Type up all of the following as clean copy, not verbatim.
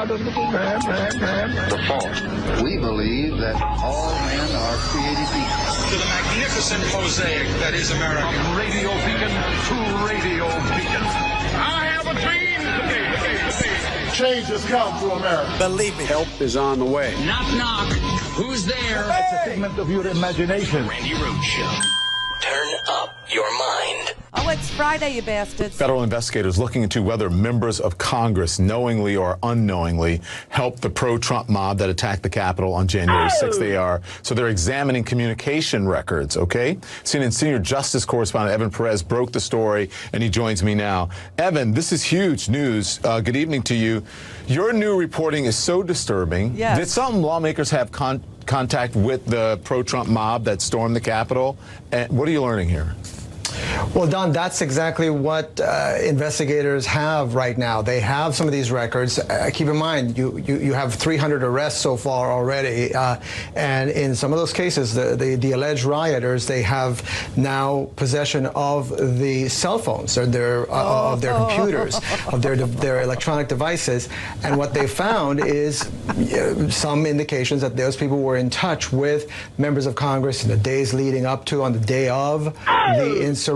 The fault. We believe that all men are created equal. To the magnificent mosaic that is America. From radio beacon to radio beacon. I have a dream. Change has come to America. Believe me. Help is on the way. Knock, knock. Who's there? It's a figment of your imagination. Randi Rhodes Show. Turn up your mind. Oh, it's Friday, you bastards. Federal investigators looking into whether members of Congress knowingly or unknowingly helped the pro-Trump mob that attacked the Capitol on January 6th. They're examining communication records, okay? CNN senior justice correspondent Evan Perez broke the story, and he joins me now. Evan, this is huge news. Good evening to you. Your new reporting is so disturbing. Yes. Did some lawmakers have contact with the pro-Trump mob that stormed the Capitol? And what are you learning here? Well, Don, that's exactly what investigators have right now. They have some of these records. Keep in mind, you have 300 arrests so far already, and in some of those cases, the alleged rioters, they have now possession of the cell phones, or of their computers, of their electronic devices. And what they found is some indications that those people were in touch with members of Congress in the days leading up to, on the day of the insurrection.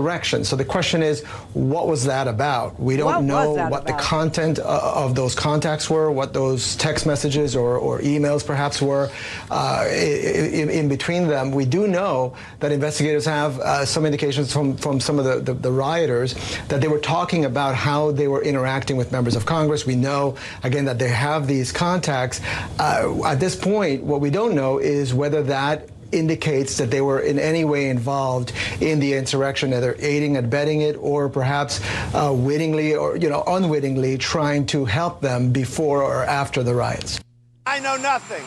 So the question is, what was that about? We don't know what the content of those contacts were, what those text messages or emails perhaps were in between them. We do know that investigators have some indications from some of the rioters that they were talking about how they were interacting with members of Congress. We know, again, that they have these contacts. At this point, what we don't know is whether that indicates that they were in any way involved in the insurrection, either aiding and abetting it, or perhaps wittingly or unwittingly trying to help them before or after the riots. I know nothing.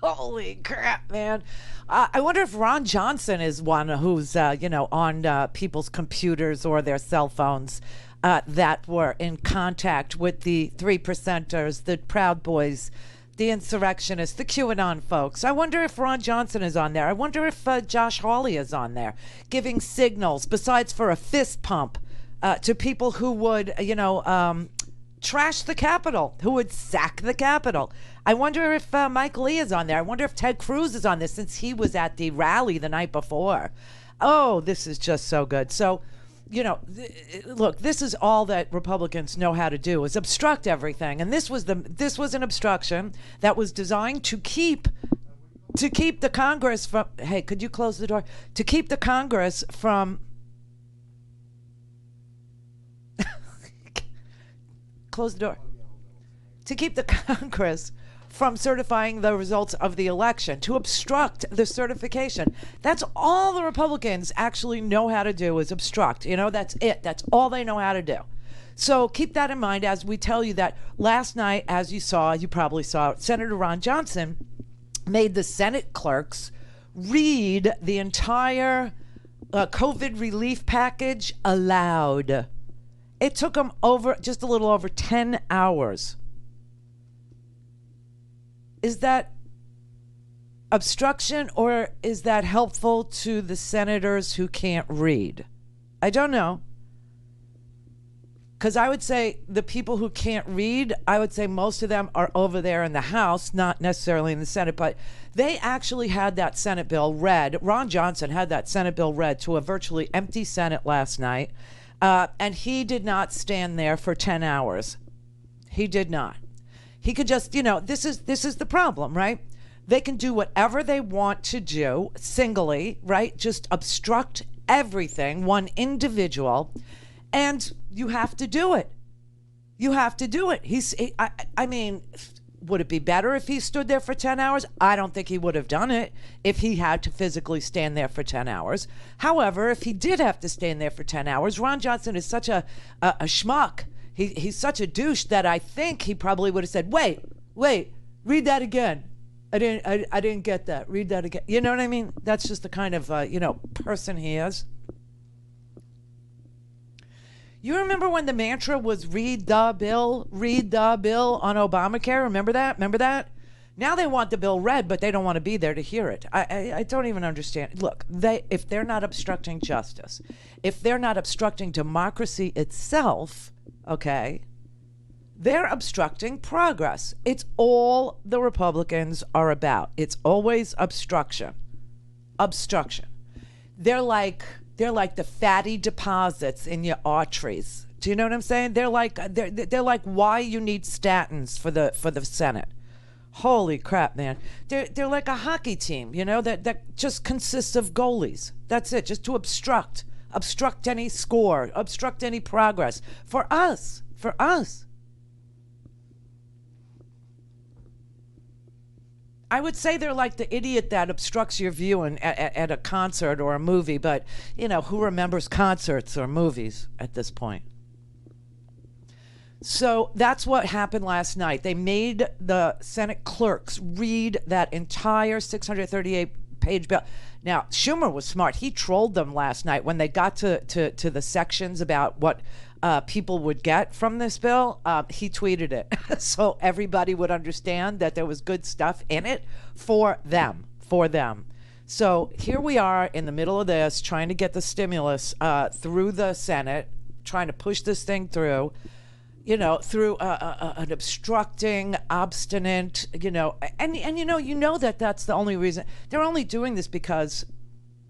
Holy crap, man. I wonder if Ron Johnson is one who's, on people's computers or their cell phones that were in contact with the 3%ers, the Proud Boys, the insurrectionists, the QAnon folks. I wonder if Ron Johnson is on there. I wonder if Josh Hawley is on there, giving signals, besides for a fist pump, to people who would, trash the Capitol, who would sack the Capitol. I wonder if Mike Lee is on there. I wonder if Ted Cruz is on this, since he was at the rally the night before. Oh, this is just so good. So, look, this is all that Republicans know how to do, is obstruct everything. And this was an obstruction that was designed to keep the Congress from, hey, could you close the door? To keep the Congress from, close the door. To keep the Congress from certifying the results of the election, to obstruct the certification. That's all the Republicans actually know how to do, is obstruct. That's it. That's all they know how to do. So keep that in mind as we tell you that last night, as you probably saw, Senator Ron Johnson made the Senate clerks read the entire COVID relief package aloud. It took them just a little over 10 hours. Is that obstruction, or is that helpful to the senators who can't read? I don't know. Because I would say the people who can't read, I would say most of them are over there in the House, not necessarily in the Senate, but they actually had that Senate bill read. Ron Johnson had that Senate bill read to a virtually empty Senate last night, and he did not stand there for 10 hours. He did not. He could just, this is the problem, right? They can do whatever they want to do singly, right? Just obstruct everything, one individual, and you have to do it. You have to do it. I mean, would it be better if he stood there for 10 hours? I don't think he would have done it if he had to physically stand there for 10 hours. However, if he did have to stand there for 10 hours, Ron Johnson is such a schmuck. He's such a douche that I think he probably would have said, wait, read that again. I didn't get that. Read that again. You know what I mean? That's just the kind of, person he is. You remember when the mantra was read the bill on Obamacare? Remember that? Now they want the bill read, but they don't want to be there to hear it. I don't even understand. Look, if they're not obstructing justice, if they're not obstructing democracy itself, okay, They're obstructing progress. It's all the Republicans are about. It's always obstruction. Obstruction. They're like the fatty deposits in your arteries. Do you know what I'm saying? They're like why you need statins for the Senate. Holy crap, man. They're like a hockey team, you know, that just consists of goalies. That's it, just to obstruct any score, obstruct any progress for us. I would say they're like the idiot that obstructs your view at a concert or a movie, but, you know, who remembers concerts or movies at this point? So that's what happened last night. They made the Senate clerks read that entire 638-page bill. Now, Schumer was smart. He trolled them last night when they got to the sections about what people would get from this bill. He tweeted it so everybody would understand that there was good stuff in it for them. So here we are in the middle of this, trying to get the stimulus through the Senate, trying to push this thing through, you know, through an obstructing, obstinate, you know, and you know that's the only reason. They're only doing this because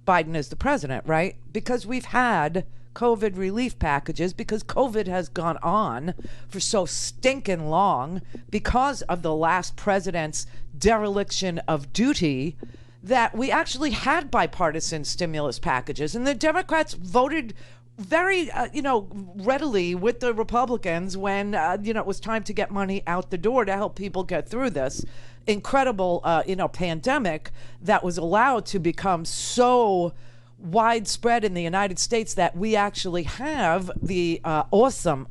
Biden is the president, right? Because we've had COVID relief packages, because COVID has gone on for so stinking long because of the last president's dereliction of duty, that we actually had bipartisan stimulus packages, and the Democrats voted very, readily with the Republicans when, it was time to get money out the door to help people get through this incredible, pandemic that was allowed to become so widespread in the United States that we actually have the awesome,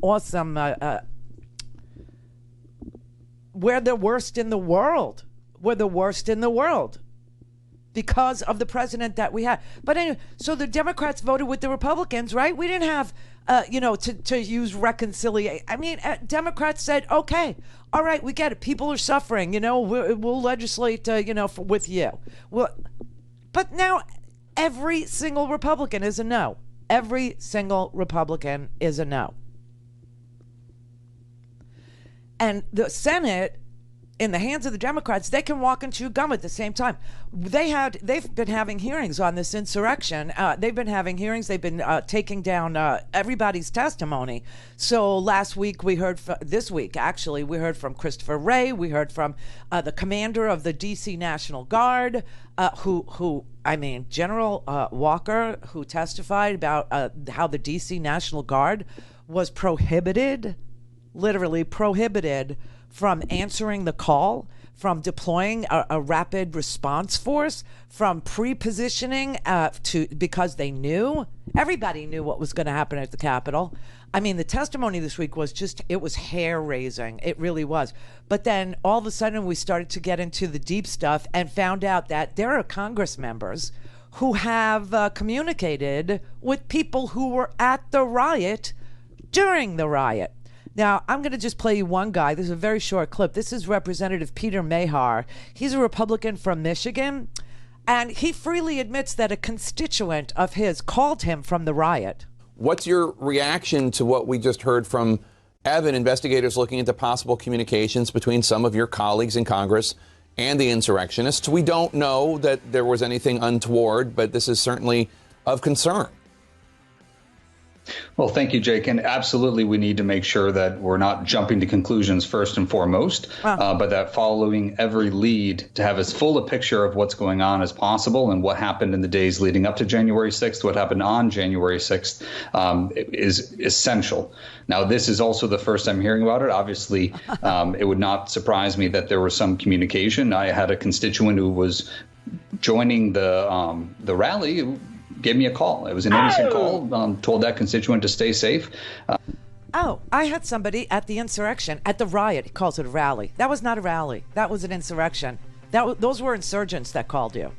we're the worst in the world. We're the worst in the world because of the president that we had. But anyway, so the Democrats voted with the Republicans, right? We didn't have, to use reconciliation. I mean, Democrats said, okay, all right, we get it. People are suffering, we'll legislate, with you. But now every single Republican is a no. Every single Republican is a no. And the Senate, in the hands of the Democrats, they can walk and chew gum at the same time. They've been having hearings on this insurrection. They've been having hearings. They've been taking down everybody's testimony. So this week, we heard from Christopher Wray. We heard from the commander of the D.C. National Guard, General Walker, who testified about how the D.C. National Guard was literally prohibited from answering the call, from deploying a rapid response force, from pre-positioning because everybody knew what was going to happen at the Capitol. I mean, the testimony this week was it was hair-raising. It really was. But then all of a sudden we started to get into the deep stuff and found out that there are Congress members who have communicated with people who were at the riot during the riot. Now, I'm going to just play you one guy. This is a very short clip. This is Representative Peter Mahar. He's a Republican from Michigan, and he freely admits that a constituent of his called him from the riot. What's your reaction to what we just heard from Evan, investigators looking into possible communications between some of your colleagues in Congress and the insurrectionists? We don't know that there was anything untoward, but this is certainly of concern. Well, thank you, Jake. And absolutely, we need to make sure that we're not jumping to conclusions first and foremost, but that following every lead to have as full a picture of what's going on as possible and what happened in the days leading up to January 6th, what happened on January 6th is essential. Now, this is also the first I'm hearing about it. Obviously, it would not surprise me that there was some communication. I had a constituent who was joining the rally who gave me a call. It was an innocent call. Told that constituent to stay safe. I had somebody at the insurrection, at the riot. He calls it a rally. That was not a rally. That was an insurrection. Those were insurgents that called you.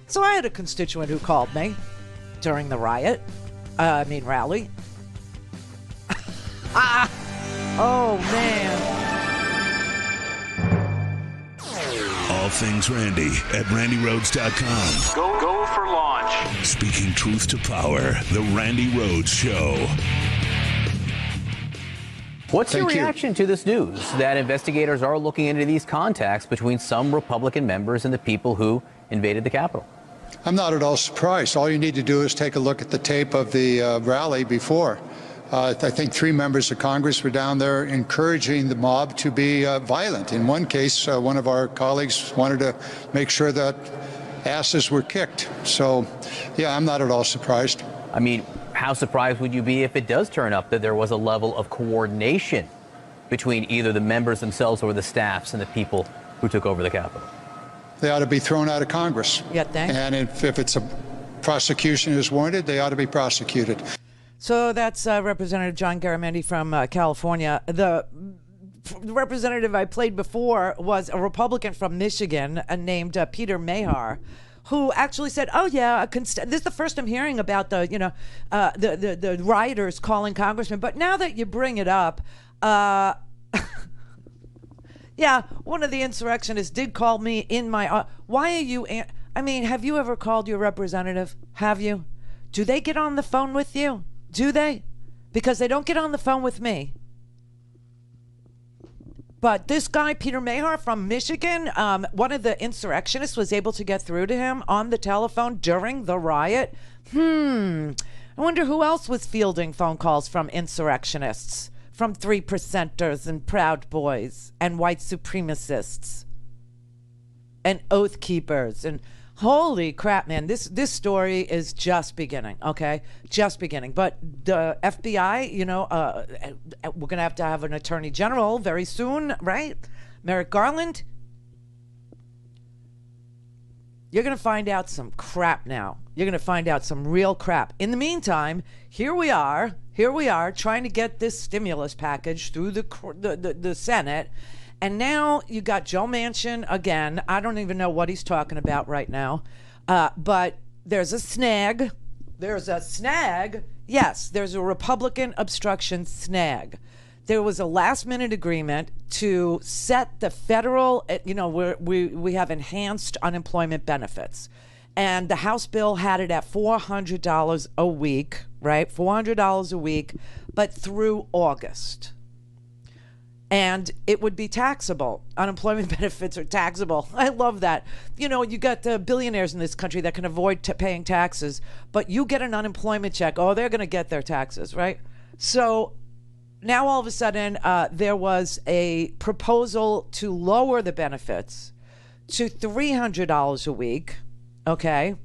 So I had a constituent who called me during the riot. Rally. Oh, man. All things Randi at RandiRhodes.com. Go for launch. Speaking truth to power, the Randi Rhodes Show. What's your Thank you. reaction to this news that investigators are looking into these contacts between some Republican members and the people who invaded the Capitol? I'm not at all surprised. All you need to do is take a look at the tape of the rally before. I think 3 members of Congress were down there encouraging the mob to be violent. In one case, one of our colleagues wanted to make sure that asses were kicked. So, yeah, I'm not at all surprised. I mean, how surprised would you be if it does turn up that there was a level of coordination between either the members themselves or the staffs and the people who took over the Capitol? They ought to be thrown out of Congress. Yeah, thanks. And if it's a prosecution is warranted, they ought to be prosecuted. So that's Representative John Garamendi from California. The representative I played before was a Republican from Michigan named Peter Mahar, who actually said, "Oh yeah, this is the first I'm hearing about the the rioters calling congressmen." But now that you bring it up, yeah, one of the insurrectionists did call me in my. Why are you? I mean, have you ever called your representative? Have you? Do they get on the phone with you? Do they? Because they don't get on the phone with me. But this guy, Peter Mahar from Michigan, one of the insurrectionists was able to get through to him on the telephone during the riot. I wonder who else was fielding phone calls from insurrectionists, from 3%ers and Proud Boys and white supremacists and Oath Keepers. And holy crap, man, this story is just beginning, okay? Just beginning. But the FBI, we're going to have an attorney general very soon, right? Merrick Garland. You're going to find out some crap now. You're going to find out some real crap. In the meantime, here we are trying to get this stimulus package through the Senate. And now you got Joe Manchin again. I don't even know what he's talking about right now. But there's a snag. Yes, there's a Republican obstruction snag. There was a last-minute agreement to set the federal, we have enhanced unemployment benefits. And the House bill had it at $400 a week, right? $400 a week, but through August. And it would be taxable. Unemployment benefits are taxable. I love that. You got the billionaires in this country that can avoid paying taxes, but you get an unemployment check. Oh, they're going to get their taxes, right? So now all of a sudden, there was a proposal to lower the benefits to $300 a week, okay?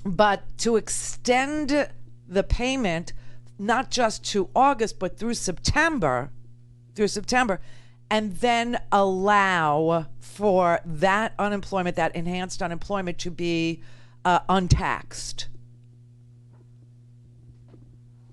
But to extend the payment not just to August, but through September, and then allow for that unemployment, that enhanced unemployment, to be untaxed.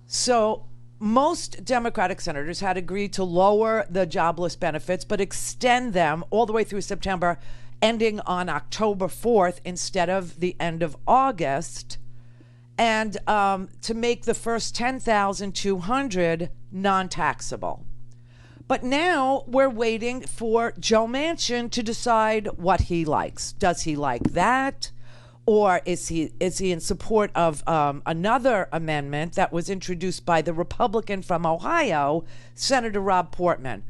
So most Democratic senators had agreed to lower the jobless benefits, but extend them all the way through September, ending on October 4th instead of the end of August, and to make the first $10,200 non-taxable. But now we're waiting for Joe Manchin to decide what he likes. Does he like that? Or is he in support of another amendment that was introduced by the Republican from Ohio, Senator Rob Portman?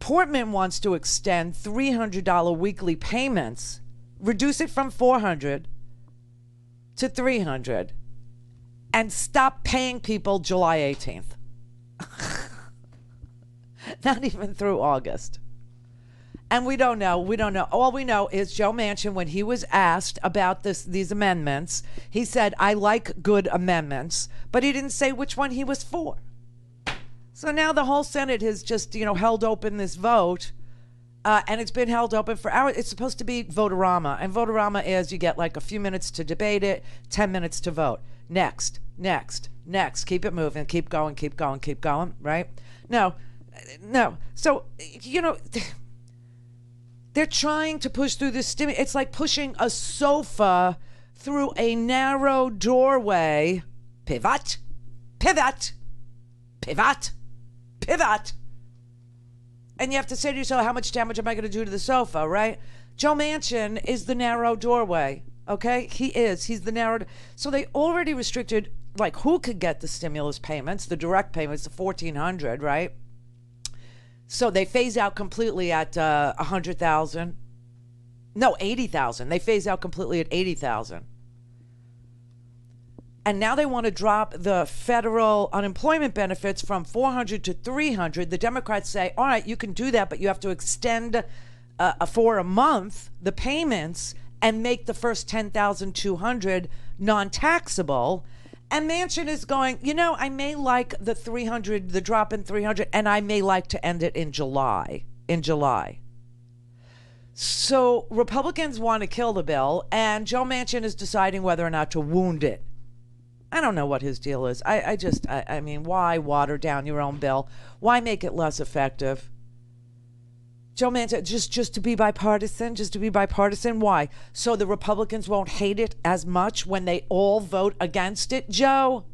Portman wants to extend $300 weekly payments, reduce it from $400 to $300, and stop paying people July 18th. Not even through August. And we don't know. All we know is Joe Manchin, when he was asked about these amendments, he said, "I like good amendments," but he didn't say which one he was for. So now the whole Senate has just, held open this vote, and it's been held open for hours. It's supposed to be vote-a-rama, and vote-a-rama is you get like a few minutes to debate it, 10 minutes to vote. Next. Keep it moving. Keep going, right? No. So, they're trying to push through this stimulus. It's like pushing a sofa through a narrow doorway. Pivot. And you have to say to yourself, how much damage am I going to do to the sofa, right? Joe Manchin is the narrow doorway, okay? He's the narrow. So they already restricted, like, who could get the stimulus payments, the direct payments, the $1,400, right? So they phase out completely at 100,000. No, 80,000. They phase out completely at 80,000. And now they want to drop the federal unemployment benefits from 400 to 300. The Democrats say, all right, you can do that, but you have to extend for a month the payments and make the first 10,200 non-taxable. And Manchin is going, I may like the 300, the drop in 300, and I may like to end it in July. So Republicans want to kill the bill, and Joe Manchin is deciding whether or not to wound it. I don't know what his deal is. I mean, why water down your own bill? Why make it less effective? Joe Manchin, just to be bipartisan? Why? So the Republicans won't hate it as much when they all vote against it, Joe?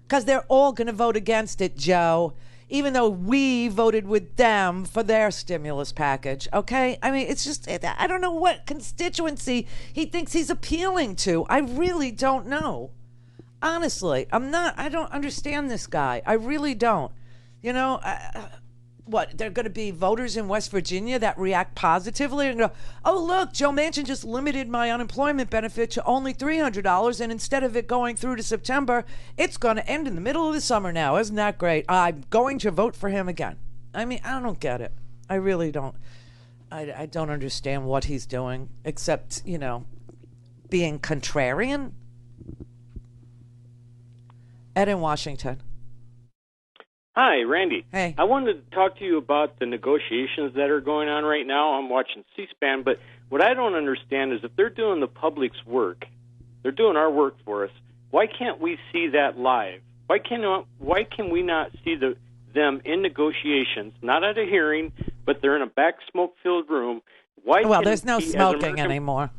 Because they're all going to vote against it, Joe, even though we voted with them for their stimulus package, okay? I mean, it's just, I don't know what constituency he thinks he's appealing to. I really don't know. Honestly, I don't understand this guy. I really don't. What, they're going to be voters in West Virginia that react positively and go, oh, look, Joe Manchin just limited my unemployment benefit to only $300, and instead of it going through to September, it's going to end in the middle of the summer now. Isn't that great? I'm going to vote for him again. I mean, I don't get it. I really don't. I don't understand what he's doing, except, being contrarian. Ed in Washington. Hi, Randy. Hey. I wanted to talk to you about the negotiations that are going on right now. I'm watching C-SPAN, but what I don't understand is if they're doing the public's work, they're doing our work for us, why can't we see that live? Why can we not see them in negotiations, not at a hearing, but they're in a back smoke-filled room? Well, there's no smoking anymore.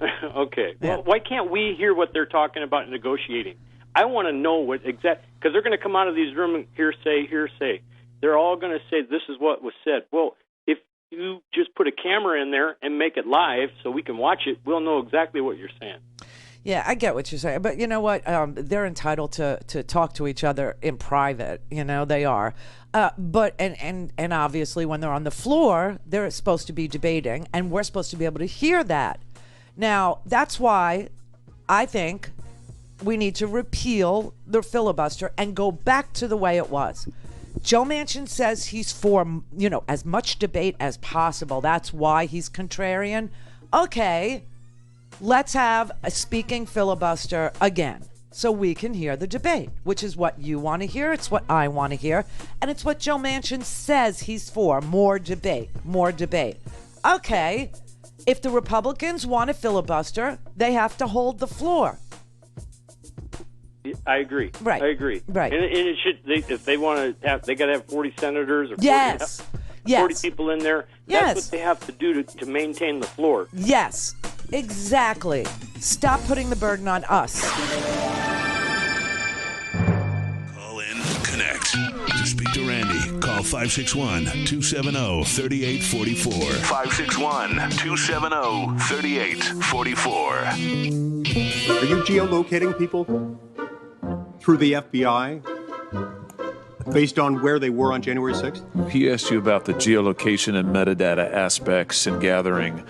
Okay. Yeah. Well, why can't we hear what they're talking about in negotiating? I want to know what because they're going to come out of these rooms, hearsay. They're all going to say this is what was said. Well, if you just put a camera in there and make it live so we can watch it, we'll know exactly what you're saying. Yeah, I get what you're saying. But you know what? They're entitled to talk to each other in private. They are. But obviously when they're on the floor, they're supposed to be debating, and we're supposed to be able to hear that. Now, that's why I think we need to repeal the filibuster and go back to the way it was. Joe Manchin says he's for, as much debate as possible. That's why he's contrarian. Okay, let's have a speaking filibuster again so we can hear the debate, which is what you want to hear. It's what I want to hear. And it's what Joe Manchin says he's for. More debate. Okay, if the Republicans want a filibuster, they have to hold the floor. I agree. Right. I agree. Right. And it should. If they want to have, they got to have 40 senators or 40 people in there. Yes. That's what they have to do to maintain the floor. Yes. Exactly. Stop putting the burden on us. Call in, connect. To speak to Randy, call 561-270-3844. 561-270-3844. Are you geolocating people through the FBI based on where they were on January 6th? He asked you about the geolocation and metadata aspects and gathering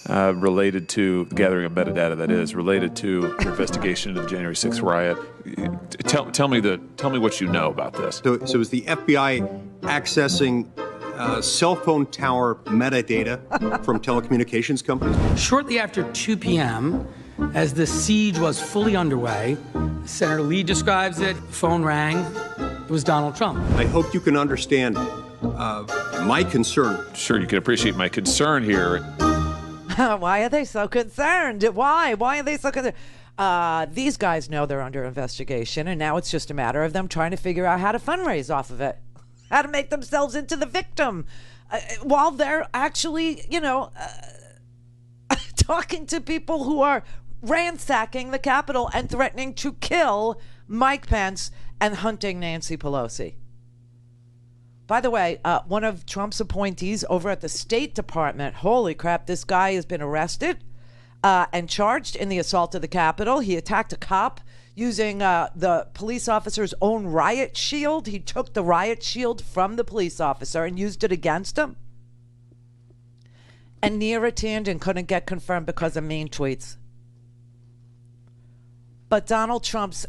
related to gathering of metadata, that is related to your investigation of the January 6th riot. Tell me what you know about this. So is the FBI accessing cell phone tower metadata from telecommunications companies? Shortly after 2 p.m., as the siege was fully underway, Senator Lee describes it, the phone rang, it was Donald Trump. I hope you can understand my concern. Sure, you can appreciate my concern here. Why are they so concerned? Why are they so concerned? These guys know they're under investigation, and now it's just a matter of them trying to figure out how to fundraise off of it, how to make themselves into the victim, while they're actually, talking to people who are ransacking the Capitol and threatening to kill Mike Pence and hunting Nancy Pelosi. By the way, one of Trump's appointees over at the State Department, holy crap, this guy has been arrested and charged in the assault of the Capitol. He attacked a cop using the police officer's own riot shield. He took the riot shield from the police officer and used it against him. And Neera Tanden couldn't get confirmed because of mean tweets. But Donald Trump's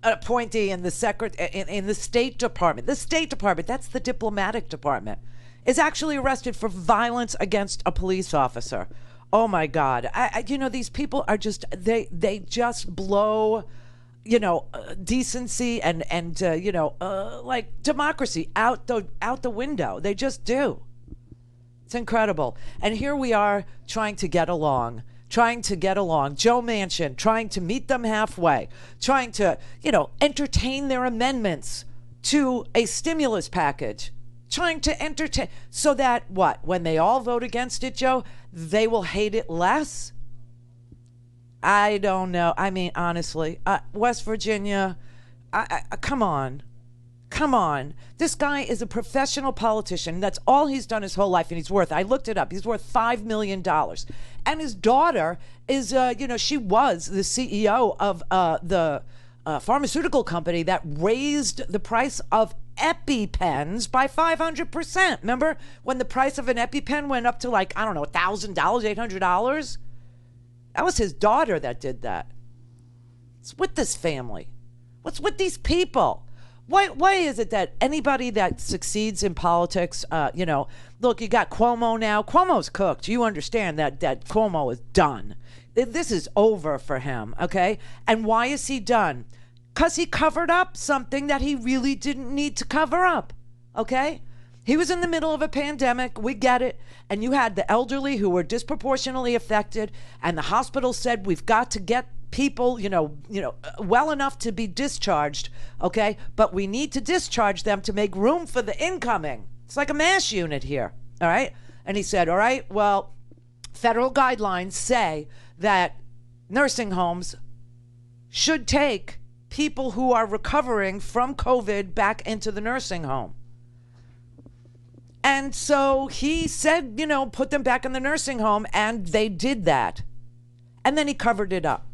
appointee in the in the State Department, that's the diplomatic department, is actually arrested for violence against a police officer. Oh my God! These people are just they just blow, decency and like democracy out the window. They just do. It's incredible. And here we are trying to get along. Joe Manchin trying to meet them halfway, trying to, entertain their amendments to a stimulus package, trying to entertain so that when they all vote against it, Joe, they will hate it less. I don't know. I mean, honestly, West Virginia, come on. This guy is a professional politician. That's all he's done his whole life, and he's worth, I looked it up, he's worth $5 million. And his daughter is, she was the CEO of the pharmaceutical company that raised the price of EpiPens by 500%. Remember when the price of an EpiPen went up to $1,000, $800? That was his daughter that did that. What's with this family? What's with these people? Why is it that anybody that succeeds in politics, look, you got Cuomo now. Cuomo's cooked. You understand that Cuomo is done. This is over for him, okay? And why is he done? Because he covered up something that he really didn't need to cover up, okay? He was in the middle of a pandemic. We get it. And you had the elderly who were disproportionately affected, and the hospital said, we've got to get people, well enough to be discharged, okay? But we need to discharge them to make room for the incoming. It's like a MASH unit here, all right? And he said, all right, well, federal guidelines say that nursing homes should take people who are recovering from COVID back into the nursing home. And so he said, put them back in the nursing home, and they did that. And then he covered it up.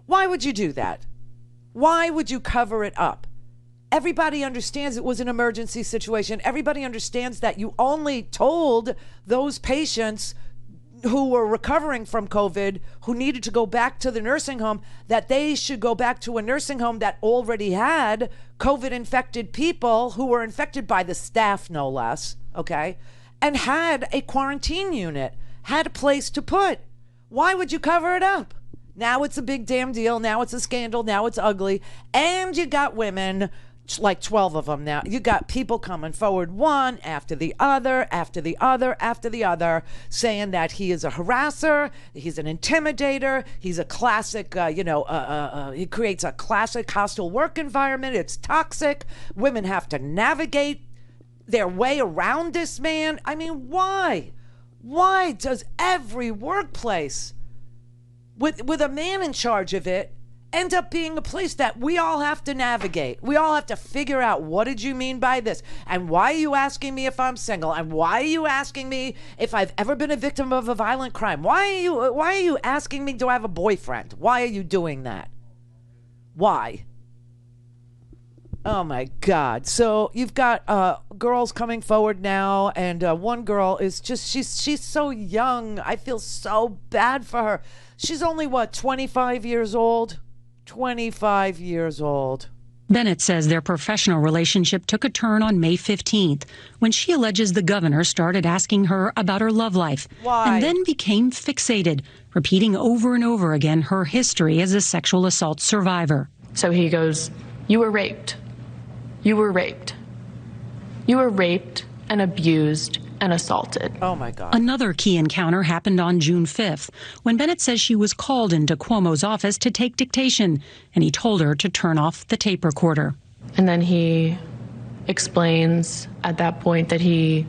Why would you do that? Why would you cover it up? Everybody understands it was an emergency situation. Everybody understands that you only told those patients who were recovering from COVID, who needed to go back to the nursing home, that they should go back to a nursing home that already had COVID-infected people who were infected by the staff, no less, okay, and had a quarantine unit, had a place to put. Why would you cover it up? Now it's a big damn deal. Now it's a scandal. Now it's ugly. And you got women, like 12 of them now. You got people coming forward one after the other, saying that he is a harasser, he's an intimidator, he's a classic, he creates a classic hostile work environment. It's toxic. Women have to navigate their way around this man. I mean, why? Why does every workplace with a man in charge of it end up being a place that we all have to navigate? We all have to figure out, what did you mean by this? And why are you asking me if I'm single? And why are you asking me if I've ever been a victim of a violent crime? Why are you asking me, do I have a boyfriend? Why are you doing that? Why? Oh my God. So you've got girls coming forward now, and one girl is just, she's so young. I feel so bad for her. She's only, 25 years old? 25 years old. Bennett says their professional relationship took a turn on May 15th when she alleges the governor started asking her about her love life. Why? And then became fixated, repeating over and over again her history as a sexual assault survivor. So he goes, "You were raped. You were raped. You were raped and abused and assaulted." Oh, my God. Another key encounter happened on June 5th when Bennett says she was called into Cuomo's office to take dictation, and he told her to turn off the tape recorder. And then he explains at that point that he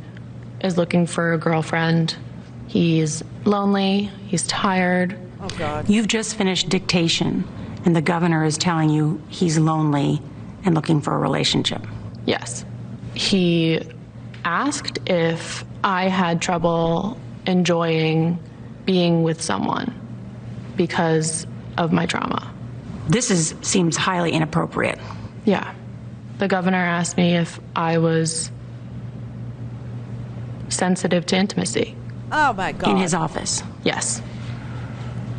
is looking for a girlfriend. He's lonely. He's tired. Oh, God. You've just finished dictation, and the governor is telling you he's lonely and looking for a relationship. Yes. He asked if I had trouble enjoying being with someone because of my trauma. This seems highly inappropriate. Yeah. The governor asked me if I was sensitive to intimacy. Oh, my God. In his office? Yes.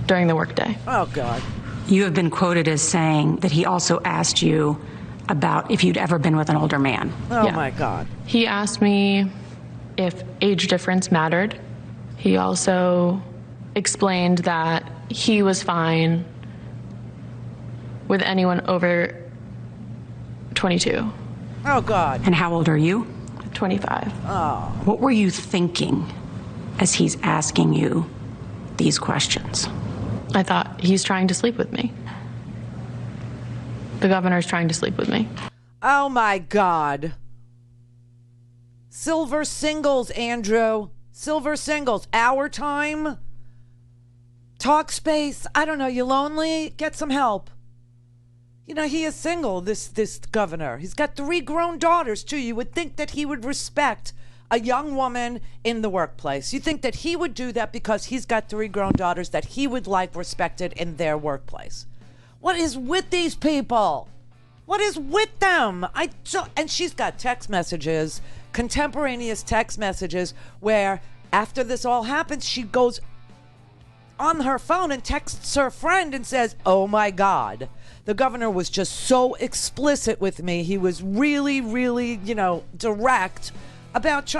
During the workday. Oh, God. You have been quoted as saying that he also asked you about if you'd ever been with an older man. Oh, my God. He asked me if age difference mattered. He also explained that he was fine with anyone over 22. Oh, God. And how old are you? 25. Oh. What were you thinking as he's asking you these questions? I thought, he's trying to sleep with me. The governor's trying to sleep with me. Oh, my God. Silver singles, Andrew. Silver singles. Our time. Talk space. I don't know. You lonely? Get some help. You know, he is single, this governor. He's got 3 grown daughters, too. You would think that he would respect a young woman in the workplace. You think that he would do that because he's got 3 grown daughters that he would like respected in their workplace. What is with these people? What is with them? And she's got text messages, contemporaneous text messages, where after this all happens, she goes on her phone and texts her friend and says, oh, my God. The governor was just so explicit with me. He was really, really, direct about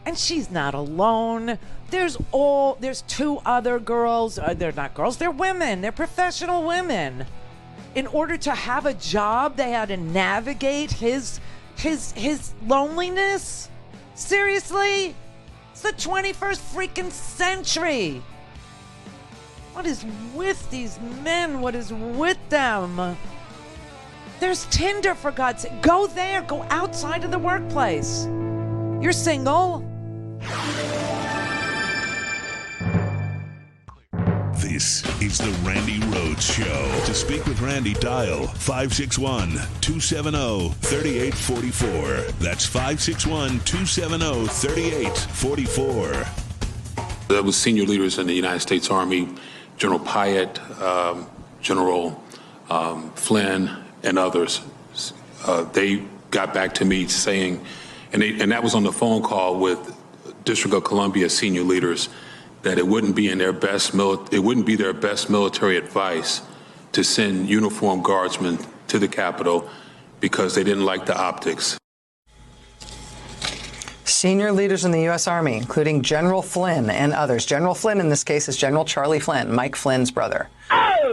and she's not alone. There's 2 other girls. They're not girls. They're women. They're professional women. In order to have a job, they had to navigate his loneliness. Seriously? It's the 21st freaking century. What is with these men? What is with them? There's Tinder, for God's sake. Go there. Go outside of the workplace. You're single. This is the Randi Rhodes Show. To speak with Randi, dial 561-270-3844. That's 561-270-3844. That was senior leaders in the United States Army, General Pyatt, General Flynn, and others. They got back to me saying, and that was on the phone call with District of Columbia senior leaders, that it wouldn't be their best military advice to send uniformed guardsmen to the Capitol because they didn't like the optics. Senior leaders in the U.S. Army, including General Flynn and others. General Flynn, in this case, is General Charlie Flynn, Mike Flynn's brother.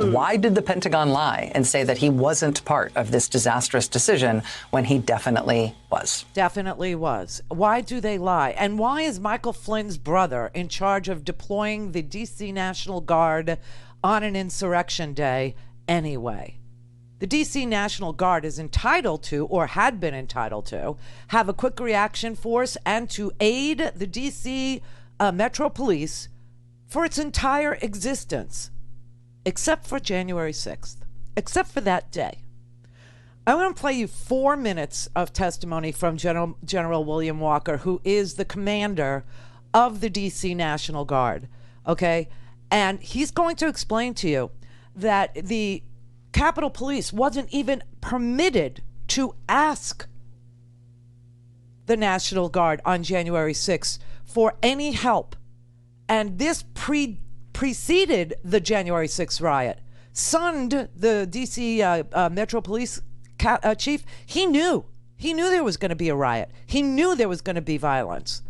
Why did the Pentagon lie and say that he wasn't part of this disastrous decision when he definitely was? Definitely was. Why do they lie? And why is Michael Flynn's brother in charge of deploying the D.C. National Guard on an insurrection day anyway? The D.C. National Guard is entitled to, or had been entitled to, have a quick reaction force and to aid the D.C. Metro Police for its entire existence, except for January 6th, except for that day. I want to play you 4 minutes of testimony from General William Walker, who is the commander of the D.C. National Guard, okay? And he's going to explain to you that the Capitol Police wasn't even permitted to ask the National Guard on January 6th for any help. And this preceded the January 6th riot. Sund, the D.C. Metro Police chief, he knew there was going to be a riot. He knew there was going to be violence.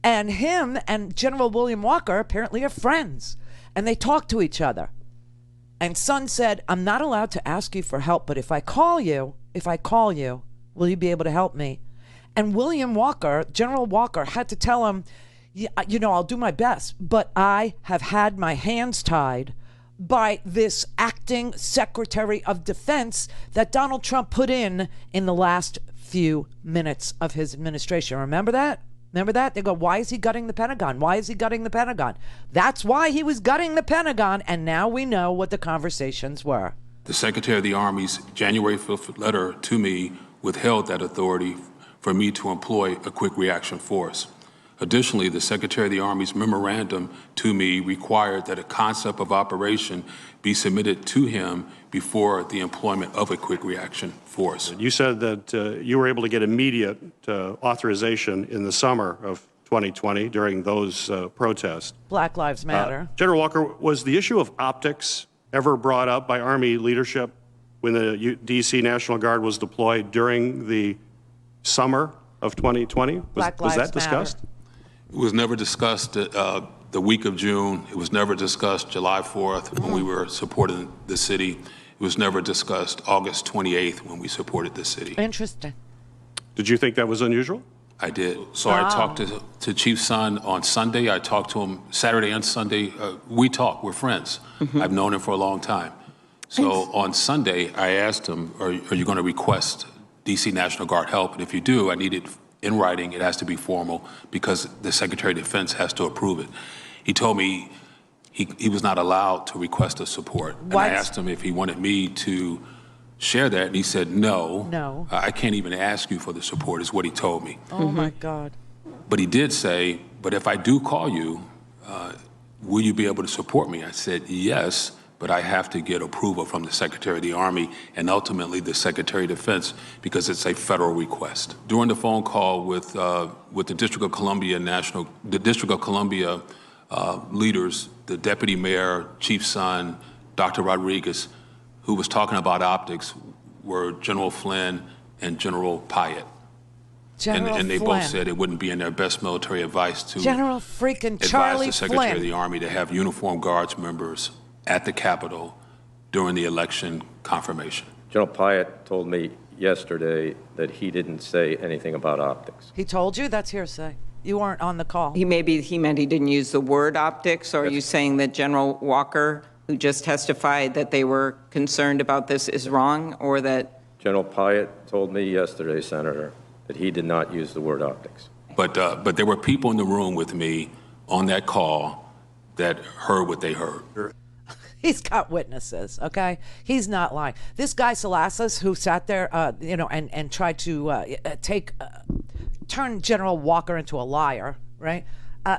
And him and General William Walker apparently are friends. And they talk to each other. And Sund said, I'm not allowed to ask you for help, but if I call you, will you be able to help me? And William Walker, General Walker, had to tell him, I'll do my best, but I have had my hands tied by this acting Secretary of Defense that Donald Trump put in the last few minutes of his administration. Remember that? They go, why is he gutting the Pentagon? Why is he gutting the Pentagon? That's why he was gutting the Pentagon, and now we know what the conversations were. The Secretary of the Army's January 5th letter to me withheld that authority for me to employ a quick reaction force. Additionally, the Secretary of the Army's memorandum to me required that a concept of operation be submitted to him before the employment of a quick reaction force. You said that you were able to get immediate authorization in the summer of 2020 during those protests. Black Lives Matter. General Walker, was the issue of optics ever brought up by Army leadership when the D.C. National Guard was deployed during the summer of 2020? Was that discussed? It was never discussed the week of June. It was never discussed July 4th when we were supporting the city. It was never discussed August 28th when we supported the city. Interesting. Did you think that was unusual? I did. So I talked to Chief Son on Sunday. I talked to him Saturday and Sunday. We talk. We're friends. I've known him for a long time. So on Sunday, I asked him, are you going to request D.C. National Guard help? And if you do, I need it in writing. It has to be formal because the Secretary of Defense has to approve it. He told me he was not allowed to request a support. And I asked him if he wanted me to share that, and he said no. No. I can't even ask you for the support, is what he told me. Oh, my God. But he did say, but if I do call you, will you be able to support me? I said yes, but I have to get approval from the Secretary of the Army and ultimately the Secretary of Defense because it's a federal request. During the phone call with the District of Columbia leaders, the Deputy Mayor, Chief Son, Dr. Rodriguez, who was talking about optics, were General Flynn and General Pyatt. And they both said it wouldn't be in their best military advice to General freaking advise Charlie the Secretary Flynn of the Army to have uniformed guards members at the Capitol during the election confirmation. General Pyatt told me yesterday that he didn't say anything about optics. He told you? That's hearsay. You weren't on the call. He meant he didn't use the word optics, or are you saying that General Walker, who just testified that they were concerned about this, is wrong, or that... General Pyatt told me yesterday, Senator, that he did not use the word optics. But there were people in the room with me on that call that heard what they heard. He's got witnesses, okay? He's not lying. This guy, Salasas, who sat there, and tried to turn General Walker into a liar, right?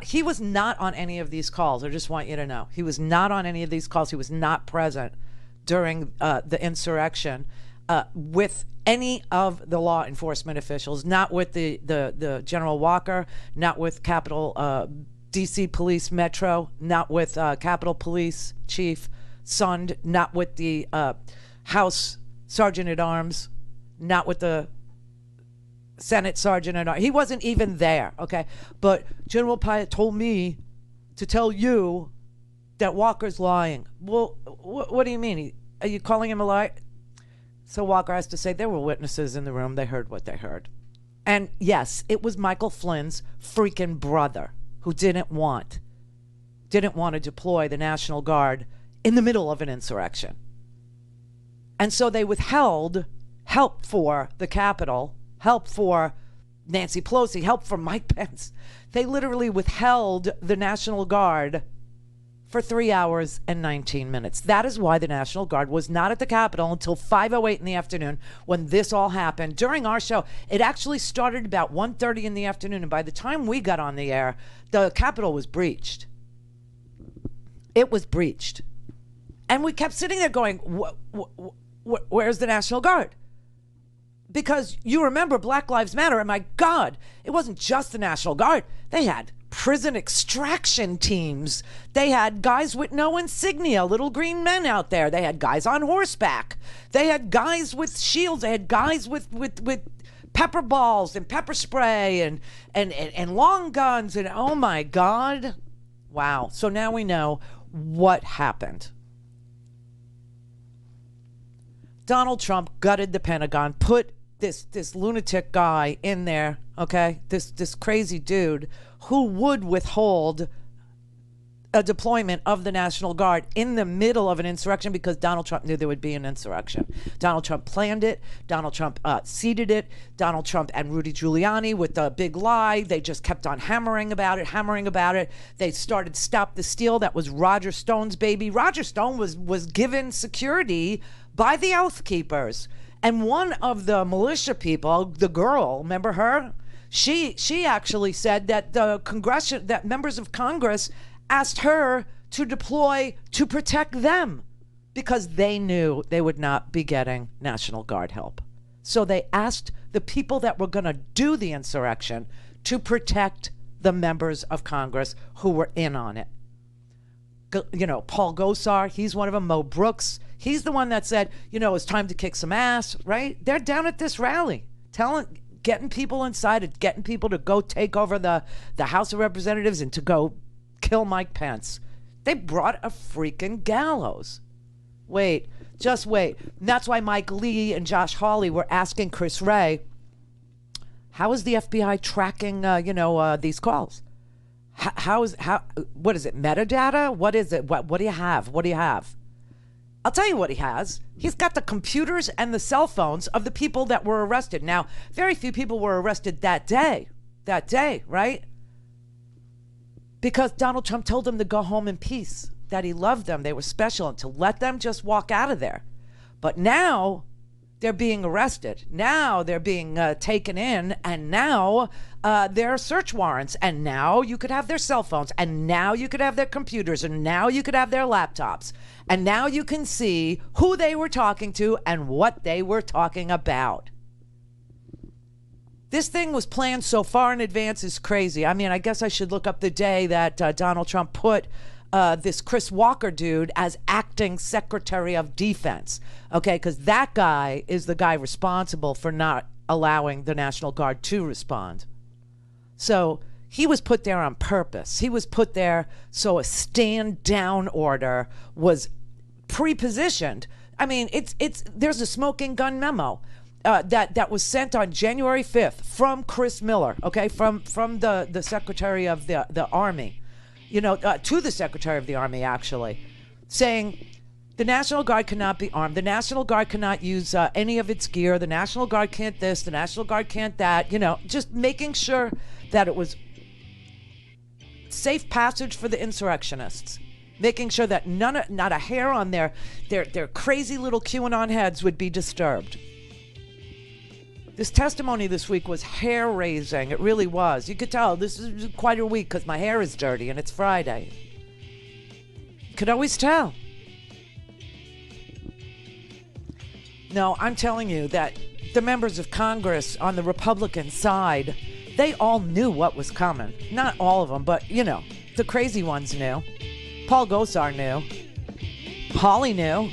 He was not on any of these calls. I just want you to know. He was not on any of these calls. He was not present during the insurrection with any of the law enforcement officials, not with the General Walker, not with Capitol D.C. Police Metro, not with Capitol Police Chief Sund, not with the House Sergeant at Arms, not with the Senate Sergeant at Arms. He wasn't even there, okay? But General Pyatt told me to tell you that Walker's lying. Well, what do you mean? Are you calling him a liar? So Walker has to say there were witnesses in the room. They heard what they heard. And yes, it was Michael Flynn's freaking brother who didn't want to deploy the National Guard in the middle of an insurrection. And so they withheld help for the Capitol, help for Nancy Pelosi, help for Mike Pence. They literally withheld the National Guard for 3 hours and 19 minutes. That is why the National Guard was not at the Capitol until 5:08 in the afternoon when this all happened. During our show, it actually started about 1:30 in the afternoon, and by the time we got on the air, the Capitol was breached. It was breached. And we kept sitting there going, where's the National Guard? Because you remember Black Lives Matter, and my God, it wasn't just the National Guard. They had prison extraction teams. They had guys with no insignia, little green men out there. They had guys on horseback. They had guys with shields. They had guys with pepper balls and pepper spray and long guns. And oh my God. Wow. So now we know what happened. Donald Trump gutted the Pentagon, put this lunatic guy in there, okay? This crazy dude who would withhold a deployment of the National Guard in the middle of an insurrection because Donald Trump knew there would be an insurrection. Donald Trump planned it. Donald Trump seeded it. Donald Trump and Rudy Giuliani with the big lie. They just kept on hammering about it. They started Stop the Steal. That was Roger Stone's baby. Roger Stone was given security by the Oath Keepers. And one of the militia people, the girl, remember her? She actually said that that members of Congress asked her to deploy to protect them because they knew they would not be getting National Guard help. So they asked the people that were going to do the insurrection to protect the members of Congress who were in on it. You know, Paul Gosar, he's one of them. Mo Brooks, he's the one that said, you know, it's time to kick some ass, right? They're down at this rally, getting people inside, getting people to go take over the House of Representatives and to go kill Mike Pence. They brought a freaking gallows. Wait, just wait. And that's why Mike Lee and Josh Hawley were asking Chris Wray, how is the FBI tracking, these calls? What is it, metadata? What is it? What do you have? What do you have? I'll tell you what he has. He's got the computers and the cell phones of the people that were arrested. Now, very few people were arrested that day, right? Because Donald Trump told them to go home in peace, that he loved them, they were special, and to let them just walk out of there. But now they're being arrested. Now they're being taken in, and now there are search warrants, and now you could have their cell phones, and now you could have their computers, and now you could have their laptops, and now you can see who they were talking to and what they were talking about. This thing was planned so far in advance is crazy. I mean, I guess I should look up the day that Donald Trump put this Chris Walker dude as acting Secretary of Defense, okay? Because that guy is the guy responsible for not allowing the National Guard to respond. So he was put there on purpose. He was put there so a stand-down order was pre-positioned. I mean, there's a smoking gun memo that was sent on January 5th from Chris Miller, okay, from the Secretary of the Army, to the Secretary of the Army, actually, saying the National Guard cannot be armed. The National Guard cannot use any of its gear. The National Guard can't this. The National Guard can't that. Just making sure that it was safe passage for the insurrectionists, making sure that not a hair on their crazy little QAnon heads would be disturbed. This testimony this week was hair-raising. It really was. You could tell this is quite a week because my hair is dirty and it's Friday. You could always tell. No, I'm telling you that the members of Congress on the Republican side, they all knew what was coming. Not all of them, but, the crazy ones knew. Paul Gosar knew. Hawley knew.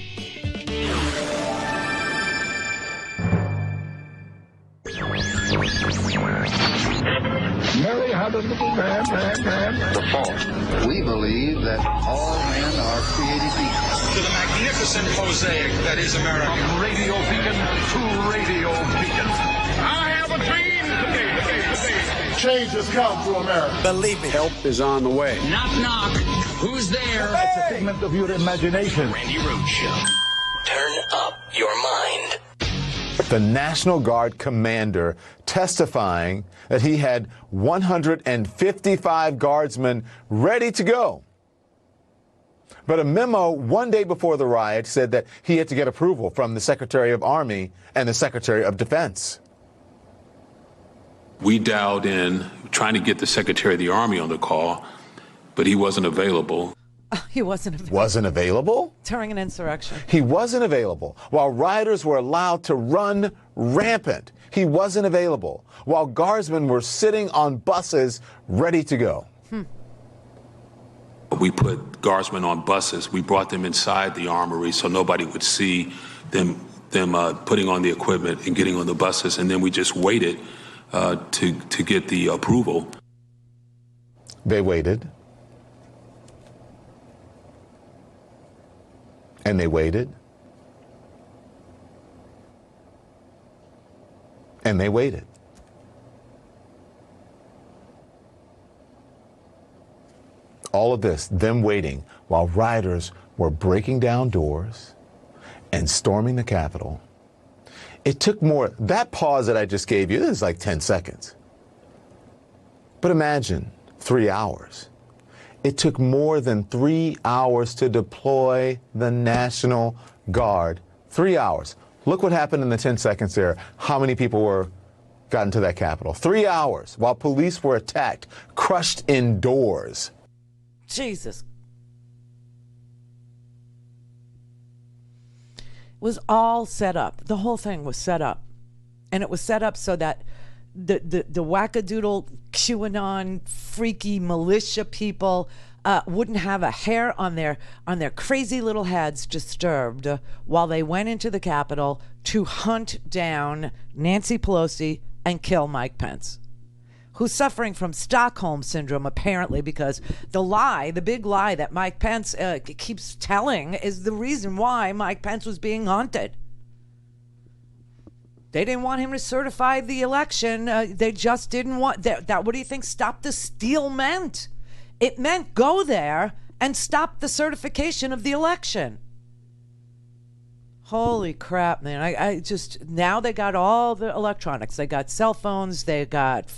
Mary had a little man. The fall. We believe that all men are created equal. To the magnificent mosaic that is America. From radio beacon to radio beacon. I have a dream today. Change has come to America. Believe it. Help is on the way. Knock, knock. Who's there? It's a figment of your imagination. Randi Rhodes Show. Turn up your mind. The National Guard commander testifying that he had 155 guardsmen ready to go. But a memo one day before the riot said that he had to get approval from the Secretary of Army and the Secretary of Defense. We dialed in trying to get the Secretary of the Army on the call, but he wasn't available. He wasn't available. Wasn't available? During an insurrection. He wasn't available. While rioters were allowed to run rampant, he wasn't available. While guardsmen were sitting on buses ready to go. We put guardsmen on buses. We brought them inside the armory so nobody would see them putting on the equipment and getting on the buses. And then we just waited to get the approval. They waited. And they waited. And they waited. All of this, them waiting, while rioters were breaking down doors and storming the Capitol. It took more, that pause that I just gave you, this is like 10 seconds. But imagine 3 hours. It took more than 3 hours to deploy the National Guard. 3 hours. Look what happened in the 10 seconds there. How many people were got into that Capitol. 3 hours while police were attacked, crushed indoors. Jesus. It was all set up. The whole thing was set up. And it was set up so that the wackadoodle QAnon freaky militia people wouldn't have a hair on their crazy little heads disturbed while they went into the Capitol to hunt down Nancy Pelosi and kill Mike Pence, who's suffering from Stockholm syndrome apparently, because the big lie that Mike Pence keeps telling is the reason why Mike Pence was being hunted. They didn't want him to certify the election. They just didn't want that. What do you think Stop the Steal meant? It meant go there and stop the certification of the election. Holy crap, man. I just, now they got all the electronics. They got cell phones. They got,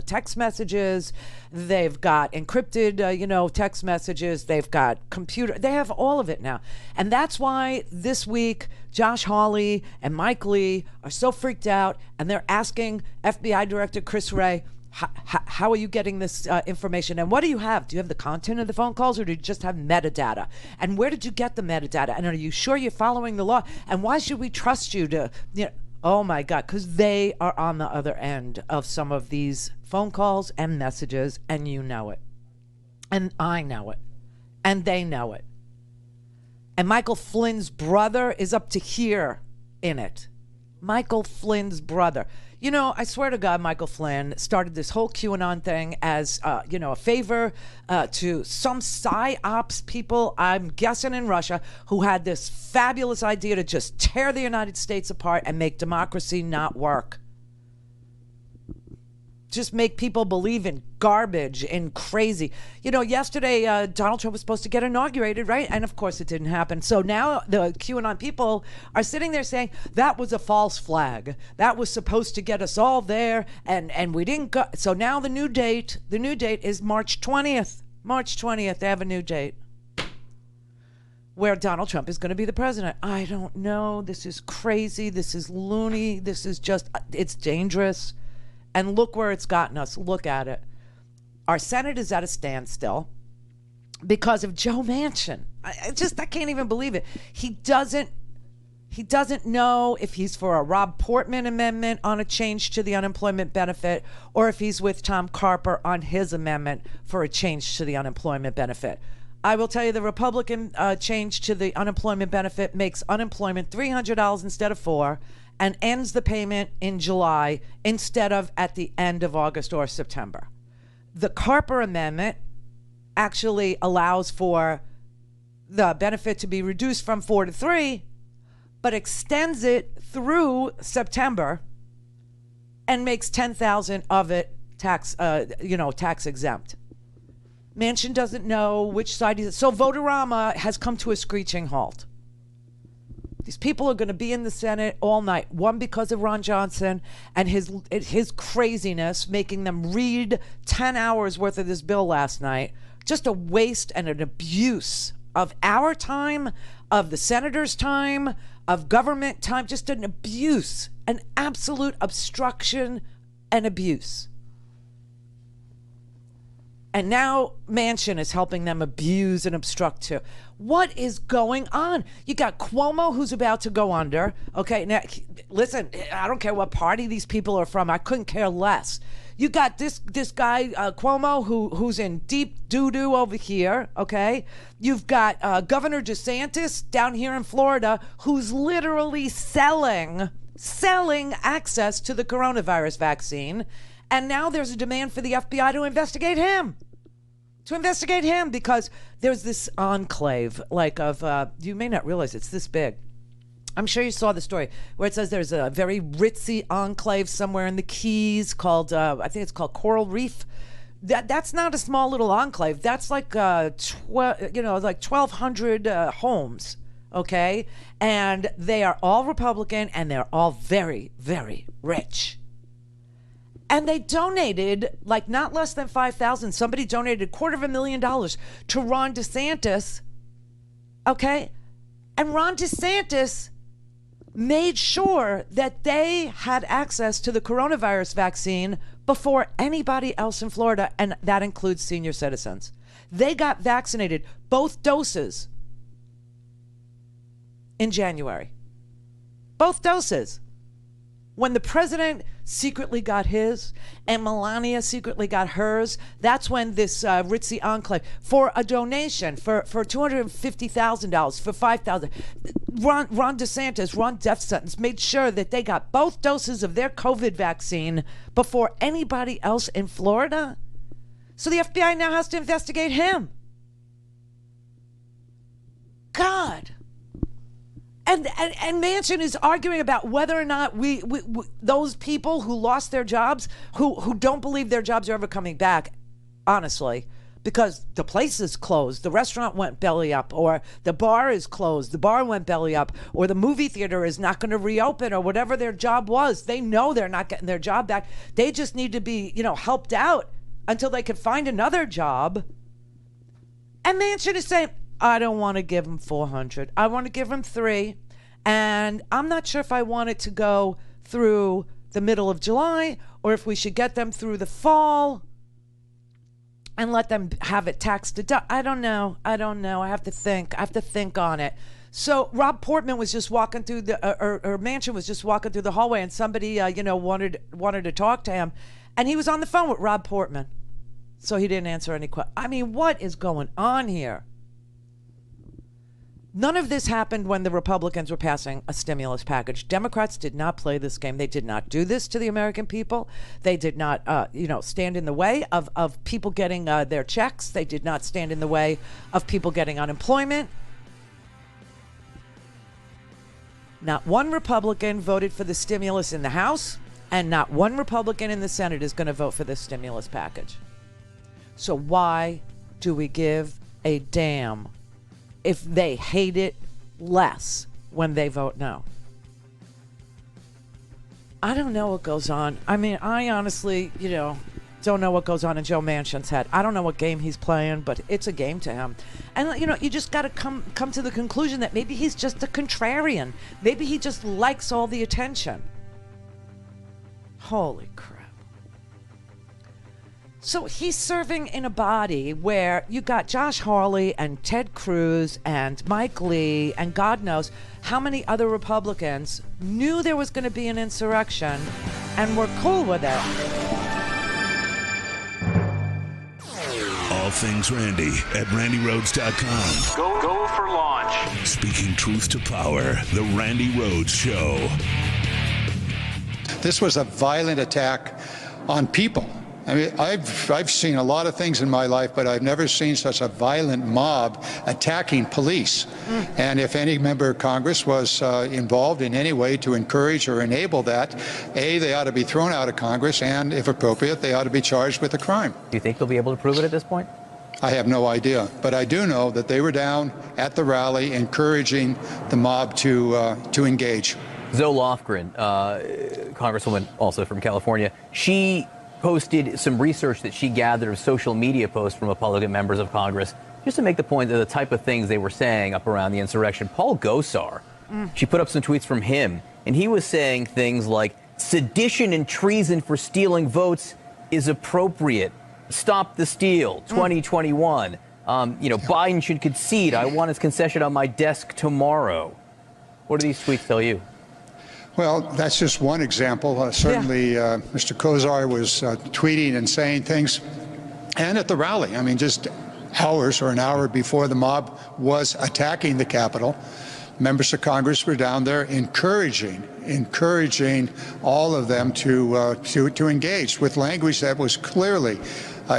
text messages. They've got encrypted, text messages. They've got computer. They have all of it now. And that's why this week, Josh Hawley and Mike Lee are so freaked out, and they're asking FBI Director Chris Wray, how are you getting this information? And what do you have? Do you have the content of the phone calls, or do you just have metadata? And where did you get the metadata? And are you sure you're following the law? And why should we trust you to, oh my God, because they are on the other end of some of these phone calls and messages, and you know it. And I know it. And they know it. And Michael Flynn's brother is up to here in it. Michael Flynn's brother. I swear to God, Michael Flynn started this whole QAnon thing as, a favor to some PsyOps people, I'm guessing in Russia, who had this fabulous idea to just tear the United States apart and make democracy not work. Just make people believe in garbage and crazy. Yesterday, Donald Trump was supposed to get inaugurated, right? And of course it didn't happen. So now the QAnon people are sitting there saying, that was a false flag. That was supposed to get us all there, and we didn't go. So now the new date is March 20th. March 20th, they have a new date where Donald Trump is going to be the president. I don't know. This is crazy. This is loony. This is just, it's dangerous. And look where it's gotten us. Look at it. Our Senate is at a standstill because of Joe Manchin. I can't even believe it. He doesn't know if he's for a Rob Portman amendment on a change to the unemployment benefit, or if he's with Tom Carper on his amendment for a change to the unemployment benefit. I will tell you, the Republican change to the unemployment benefit makes unemployment $300 instead of $400, and ends the payment in July instead of at the end of August or September. The Carper Amendment actually allows for the benefit to be reduced from 4 to 3, but extends it through September and makes $10,000 of it tax exempt. Manchin doesn't know which side he's. So Votorama has come to a screeching halt. These people are going to be in the Senate all night. One, because of Ron Johnson and his craziness, making them read 10 hours worth of this bill last night. Just a waste and an abuse of our time, of the senators' time, of government time. Just an abuse, an absolute obstruction and abuse. And now Manchin is helping them abuse and obstruct too. What is going on? You got Cuomo, who's about to go under. Okay, now listen, I don't care what party these people are from. I couldn't care less. You got this guy Cuomo who's in deep doo-doo over here. Okay, you've got Governor DeSantis down here in Florida, who's literally selling access to the coronavirus vaccine. And now there's a demand for the FBI to investigate him. Because there's this enclave, you may not realize it's this big. I'm sure you saw the story where it says there's a very ritzy enclave somewhere in the Keys called, I think it's called Coral Reef. That's not a small little enclave. That's like 1,200 homes, okay? And they are all Republican, and they're all very, very rich. And they donated, not less than $5,000. Somebody donated $250,000 to Ron DeSantis, okay? And Ron DeSantis made sure that they had access to the coronavirus vaccine before anybody else in Florida, and that includes senior citizens. They got vaccinated, both doses, in January. Both doses. When the president secretly got his and Melania secretly got hers, that's when this ritzy enclave, for a donation, for $250,000, for $5,000, Ron DeSantis, Ron Death Sentence, made sure that they got both doses of their COVID vaccine before anybody else in Florida. So the FBI now has to investigate him. God. And Manchin is arguing about whether or not we those people who lost their jobs, who don't believe their jobs are ever coming back, honestly, because the place is closed, the restaurant went belly up, or the bar is closed, the bar went belly up, or the movie theater is not going to reopen, or whatever their job was. They know they're not getting their job back. They just need to be, helped out until they can find another job. And Manchin is saying, I don't want to give him 400. I want to give him 3. And I'm not sure if I want it to go through the middle of July or if we should get them through the fall and let them have it tax deduct. I don't know. I have to think on it. So Rob Portman was just walking through or Manchin was just walking through the hallway, and somebody, wanted to talk to him, and he was on the phone with Rob Portman. So he didn't answer any questions. I mean, what is going on here? None of this happened when the Republicans were passing a stimulus package. Democrats did not play this game. They did not do this to the American people. They did not, stand in the way of people getting their checks. They did not stand in the way of people getting unemployment. Not one Republican voted for the stimulus in the House, and not one Republican in the Senate is going to vote for this stimulus package. So why do we give a damn if they hate it less when they vote no? I don't know what goes on. I mean, I honestly, don't know what goes on in Joe Manchin's head. I don't know what game he's playing, but it's a game to him. And, you just got to come to the conclusion that maybe he's just a contrarian. Maybe he just likes all the attention. Holy crap. So he's serving in a body where you got Josh Hawley and Ted Cruz and Mike Lee and God knows how many other Republicans knew there was going to be an insurrection and were cool with it. All things Randi at RandiRhodes.com. Go for launch. Speaking truth to power, the Randi Rhodes Show. This was a violent attack on people. I mean, I've seen a lot of things in my life, but I've never seen such a violent mob attacking police. And if any member of Congress was involved in any way to encourage or enable that, A, they ought to be thrown out of Congress, and if appropriate, they ought to be charged with a crime. Do you think they'll be able to prove it at this point? I have no idea, but I do know that they were down at the rally encouraging the mob to engage. Zoe Lofgren, Congresswoman also from California, she posted some research that she gathered of social media posts from Republican members of Congress just to make the point that the type of things they were saying up around the insurrection. Paul Gosar, she put up some tweets from him, and he was saying things like, sedition and treason for stealing votes is appropriate. Stop the steal, 2021. Biden should concede. I want his concession on my desk tomorrow. What do these tweets tell you? Well, that's just one example. Certainly, Mr. Gosar was tweeting and saying things. And at the rally, I mean, just hours or an hour before the mob was attacking the Capitol, members of Congress were down there encouraging all of them to engage with language that was clearly,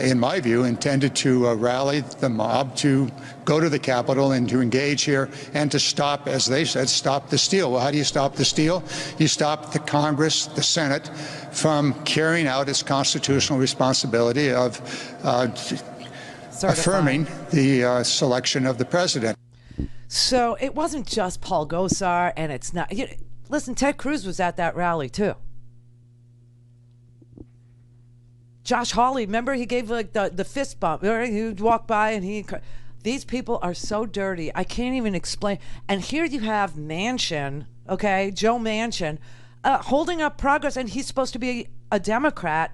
in my view, intended to rally the mob to go to the Capitol and to engage here and to stop, as they said, stop the steal. Well, how do you stop the steal? You stop the Congress, the Senate, from carrying out its constitutional responsibility of affirming the selection of the president. So it wasn't just Paul Gosar, and it's not. Listen, Ted Cruz was at that rally too. Josh Hawley, remember he gave like the fist bump. He would walk by and these people are so dirty. I can't even explain. And here you have Manchin okay, Joe Manchin, holding up progress, and he's supposed to be a Democrat.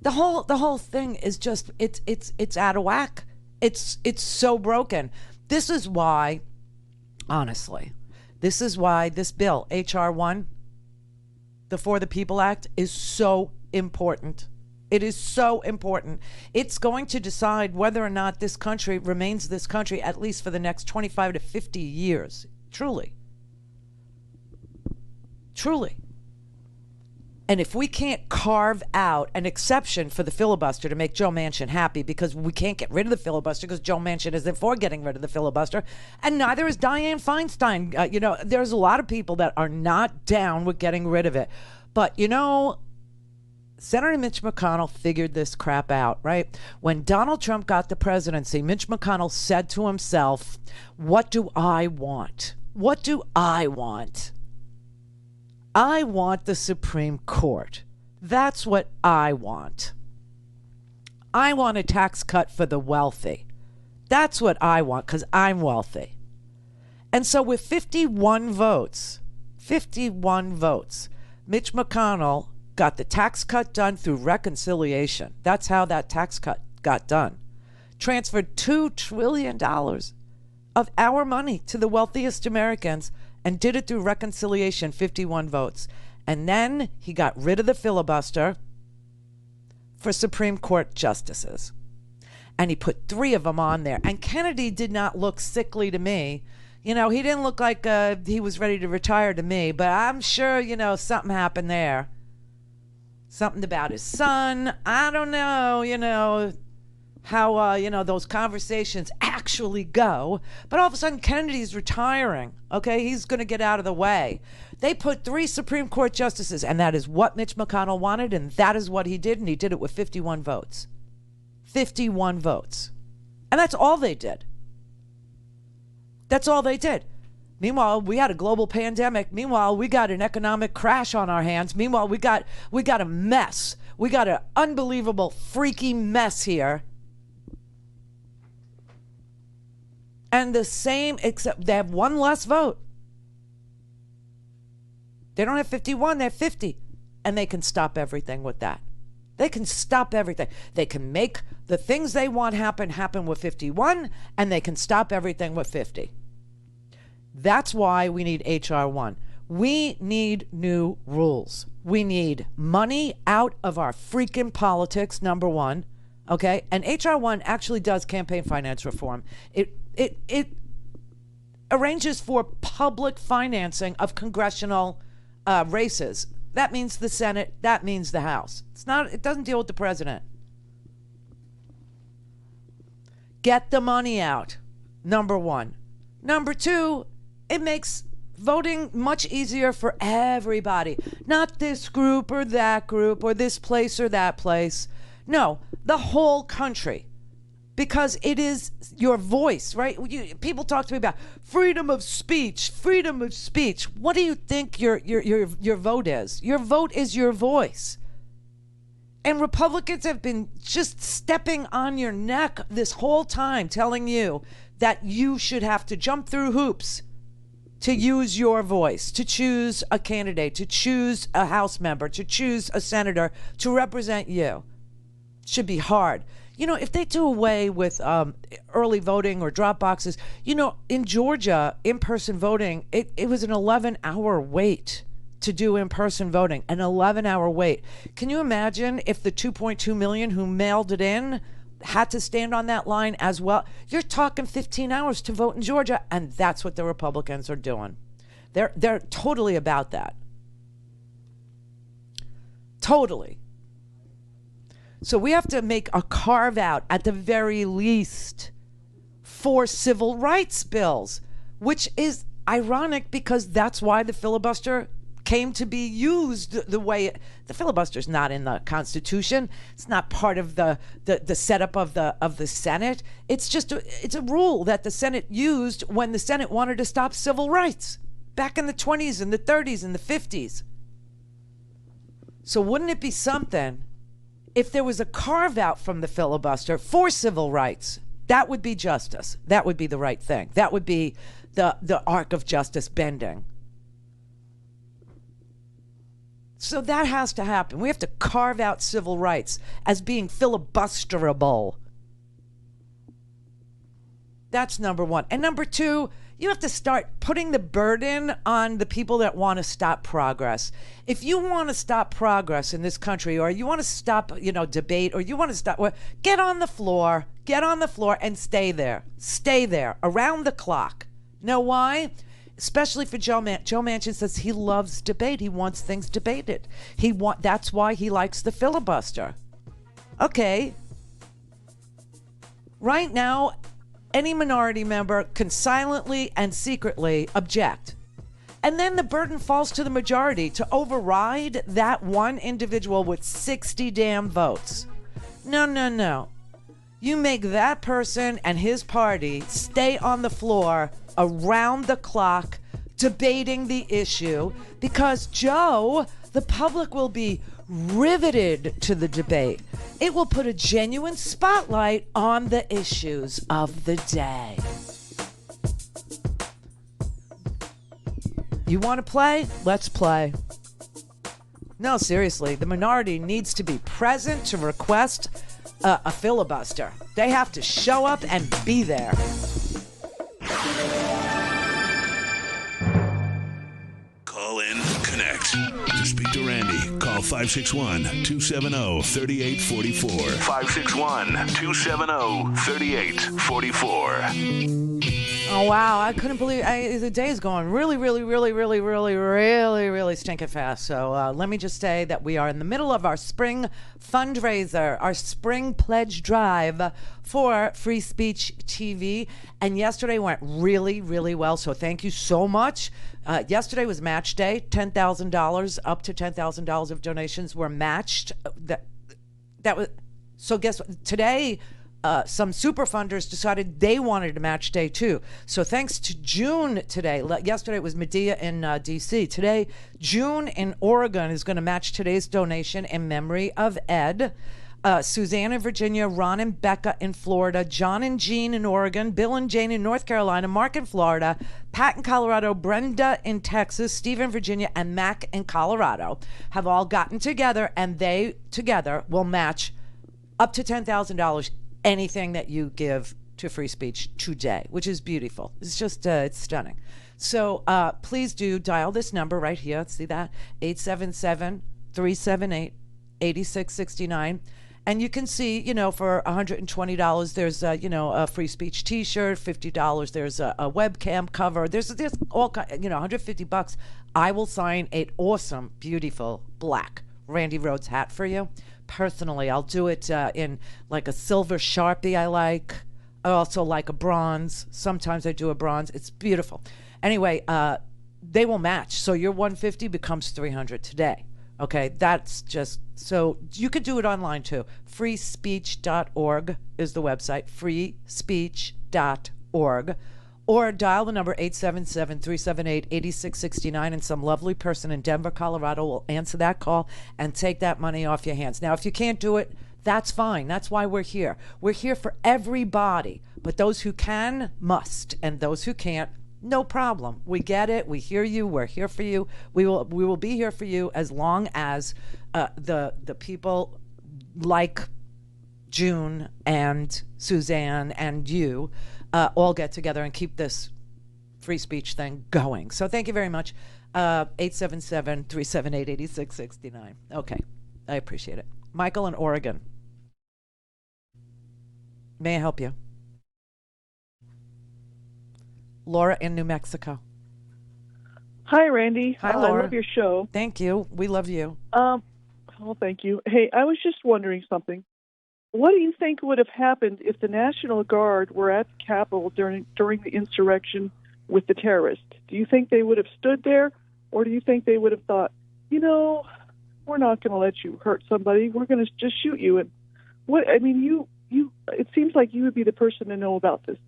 The whole thing is just it's out of whack. It's so broken. This is why, honestly, this is why this bill, H.R. 1, the For the People Act, is so important. It is so important. It's going to decide whether or not this country remains this country, at least for the next 25 to 50 years. Truly. Truly. And if we can't carve out an exception for the filibuster to make Joe Manchin happy, because we can't get rid of the filibuster because Joe Manchin isn't for getting rid of the filibuster, and neither is Dianne Feinstein. There's a lot of people that are not down with getting rid of it. But, Senator Mitch McConnell figured this crap out, right? When Donald Trump got the presidency, Mitch McConnell said to himself, what do I want? What do I want? I want the Supreme Court. That's what I want. I want a tax cut for the wealthy. That's what I want because I'm wealthy. And so with 51 votes, Mitch McConnell got the tax cut done through reconciliation. That's how that tax cut got done. Transferred $2 trillion of our money to the wealthiest Americans and did it through reconciliation, 51 votes. And then he got rid of the filibuster for Supreme Court justices. And he put 3 of them on there. And Kennedy did not look sickly to me. He didn't look like he was ready to retire to me, but I'm sure, something happened there. Something about his son. I don't know, how, those conversations actually go. But all of a sudden, Kennedy's retiring, okay? He's going to get out of the way. They put 3 Supreme Court justices, and that is what Mitch McConnell wanted, and that is what he did, and he did it with 51 votes. 51 votes. And that's all they did. That's all they did. Meanwhile, we had a global pandemic. Meanwhile, we got an economic crash on our hands. Meanwhile, we got a mess. We got an unbelievable, freaky mess here. And the same, except they have 1 less vote. They don't have 51, they have 50. And they can stop everything with that. They can stop everything. They can make the things they want happen with 51, and they can stop everything with 50. That's why we need H.R. 1. We need new rules. We need money out of our freaking politics, number one. Okay? And H.R. 1 actually does campaign finance reform. It arranges for public financing of congressional races. That means the Senate. That means the House. It doesn't deal with the president. Get the money out, number one. Number two, it makes voting much easier for everybody. Not this group or that group or this place or that place. No, the whole country. Because it is your voice, right? People talk to me about freedom of speech, freedom of speech. What do you think your vote is? Your vote is your voice. And Republicans have been just stepping on your neck this whole time, telling you that you should have to jump through hoops to use your voice, to choose a candidate, to choose a House member, to choose a senator to represent you. It should be hard. You know, if they do away with early voting or drop boxes, you know, in Georgia, in-person voting, it was an 11-hour wait to do in-person voting, an 11-hour wait. Can you imagine if the 2.2 million who mailed it in had to stand on that line as well? You're talking 15 hours to vote in Georgia, and that's what the Republicans are doing. They're totally about that. Totally. So we have to make a carve out at the very least for civil rights bills, which is ironic because that's why the filibuster came to be used the way the filibuster's not in the Constitution. It's not part of the setup of the Senate. It's just it's a rule that the Senate used when the Senate wanted to stop civil rights back in the 20s and the 30s and the 50s. So wouldn't it be something if there was a carve out from the filibuster for civil rights That would be justice. That would be the right thing. That would be the arc of justice bending. So that has to happen. We have to carve out civil rights as being filibusterable. That's number one. And number two, you have to start putting the burden on the people that want to stop progress. If you want to stop progress in this country, or you want to stop, debate, or you want to stop, get on the floor and stay there. Stay there around the clock. Know why? Especially for Joe Manchin. Joe Manchin says he loves debate. He wants things debated. That's why he likes the filibuster. Okay. Right now, any minority member can silently and secretly object. And then the burden falls to the majority to override that one individual with 60 damn votes. No. You make that person and his party stay on the floor around the clock debating the issue, because Joe, the public will be riveted to the debate. It will put a genuine spotlight on the issues of the day. You want to play? Let's play. No, seriously, the minority needs to be present to request a filibuster. They have to show up and be there. Call in, connect. To speak to Randi, call 561-270-3844. 561-270-3844. Oh, wow. I couldn't believe the day is going really stinking fast. So let me just say that we are in the middle of our spring fundraiser, our spring pledge drive for Free Speech TV. And yesterday went really well. So thank you so much. Yesterday was match day. $10,000, up to $10,000 of donations were matched. That was so. Guess what? Today, some super funders decided they wanted a match day too. So thanks to June today. Yesterday it was Medea in D.C. Today, June in Oregon is going to match today's donation in memory of Ed. Suzanne in Virginia, Ron and Becca in Florida, John and Jean in Oregon, Bill and Jane in North Carolina, Mark in Florida, Pat in Colorado, Brenda in Texas, Steve in Virginia, and Mac in Colorado have all gotten together, and they together will match up to $10,000 anything that you give to Free Speech today, which is beautiful. It's just, it's stunning. So please do dial this number right here. See that? 877-378-8669. And you can see, for $120, there's a Free Speech T-shirt. $50, there's a webcam cover. There's all kind, $150. I will sign an awesome, beautiful black Randi Rhodes hat for you. Personally, I'll do it in like a silver Sharpie I like. I also like a bronze. Sometimes I do a bronze. It's beautiful. Anyway, they will match. So your $150 becomes $300 today. Okay, that's just, so you could do it online too. freespeech.org is the website, freespeech.org. Or dial the number 877-378-8669, and some lovely person in Denver, Colorado will answer that call and take that money off your hands. Now, if you can't do it, that's fine. That's why we're here. We're here for everybody, but those who can must, and those who can't, no problem. We get it. We hear you. We're here for you. We will be here for you as long as the people like June and Suzanne and you all get together and keep this free speech thing going. So thank you very much. 877-378-8669. Okay. I appreciate it. Michael in Oregon. May I help you? Laura in New Mexico. Hi, Randi. Hi, Laura. I love your show. Thank you. We love you. Oh, thank you. Hey, I was just wondering something. What do you think would have happened if the National Guard were at the Capitol during the insurrection with the terrorists? Do you think they would have stood there, or do you think they would have thought, we're not going to let you hurt somebody. We're going to just shoot you? And what? I mean, you. It seems like you would be the person to know about this.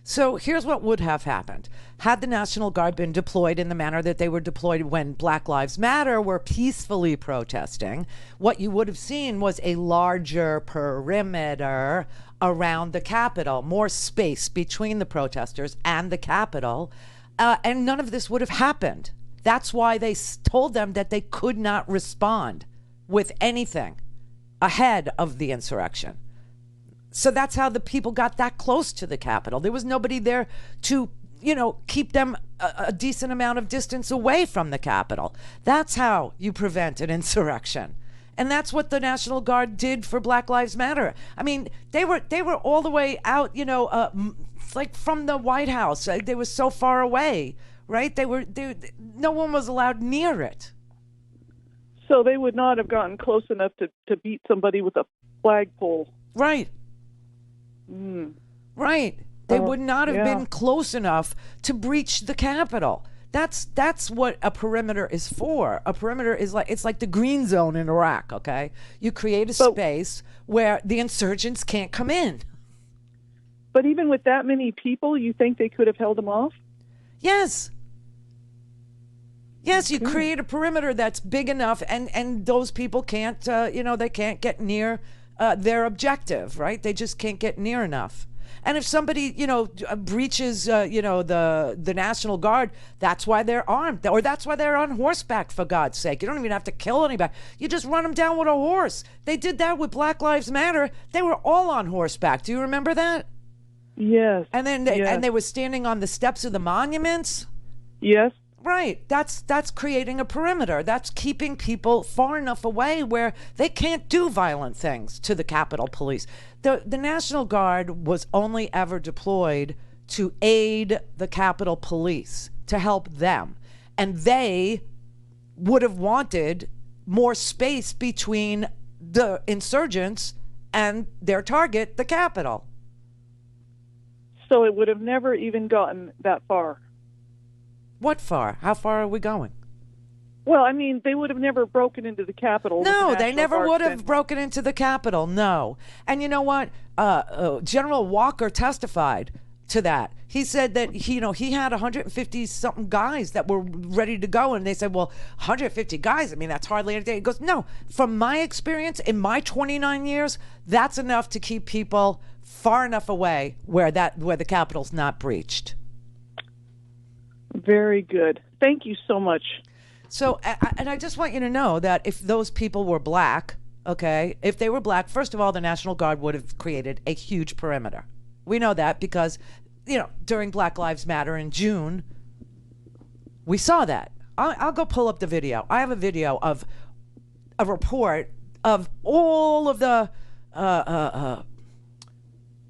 So here's what would have happened. Had the National Guard been deployed in the manner that they were deployed when Black Lives Matter were peacefully protesting, what you would have seen was a larger perimeter around the Capitol, more space between the protesters and the Capitol, and none of this would have happened. That's why they told them that they could not respond with anything ahead of the insurrection. So that's how the people got that close to the Capitol. There was nobody there to, keep them a decent amount of distance away from the Capitol. That's how you prevent an insurrection. And that's what the National Guard did for Black Lives Matter. I mean, they were all the way out, like from the White House. They were so far away, right? No one was allowed near it. So they would not have gotten close enough to beat somebody with a flagpole. Right. Right. They would not have been close enough to breach the Capitol. That's what a perimeter is for. A perimeter is it's like the green zone in Iraq, okay? You create a space where the insurgents can't come in. But even with that many people, you think they could have held them off? Yes. Yes, you create a perimeter that's big enough, and those people can't, they can't get near their objective, right? They just can't get near enough. And if somebody, breaches, the National Guard, that's why they're armed, or that's why they're on horseback, for God's sake. You don't even have to kill anybody. You just run them down with a horse. They did that with Black Lives Matter. They were all on horseback. Do you remember that? Yes. And then they were standing on the steps of the monuments. Yes. Right. That's creating a perimeter. That's keeping people far enough away where they can't do violent things to the Capitol Police. The National Guard was only ever deployed to aid the Capitol Police, to help them. And they would have wanted more space between the insurgents and their target, the Capitol. So it would have never even gotten that far. What far? How far are we going? Well, I mean, they would have never broken into the Capitol. No, they never would have broken into the Capitol, no. And you know what? General Walker testified to that. He said that, he had 150-something guys that were ready to go. And they said, well, 150 guys, I mean, that's hardly anything. He goes, no, from my experience, in my 29 years, that's enough to keep people far enough away where the Capitol's not breached. Very good. Thank you so much. So, and I just want you to know that if those people were black, okay, if they were black, first of all, the National Guard would have created a huge perimeter. We know that because, during Black Lives Matter in June, we saw that. I'll go pull up the video. I have a video of a report of all of the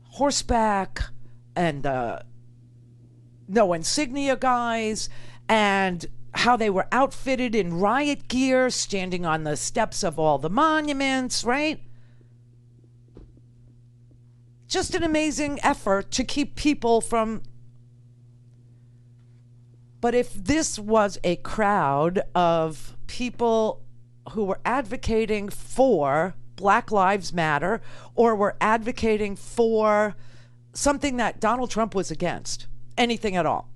horseback and no insignia guys, and how they were outfitted in riot gear, standing on the steps of all the monuments, right? Just an amazing effort to keep people from... But if this was a crowd of people who were advocating for Black Lives Matter, or were advocating for something that Donald Trump was against, anything at all,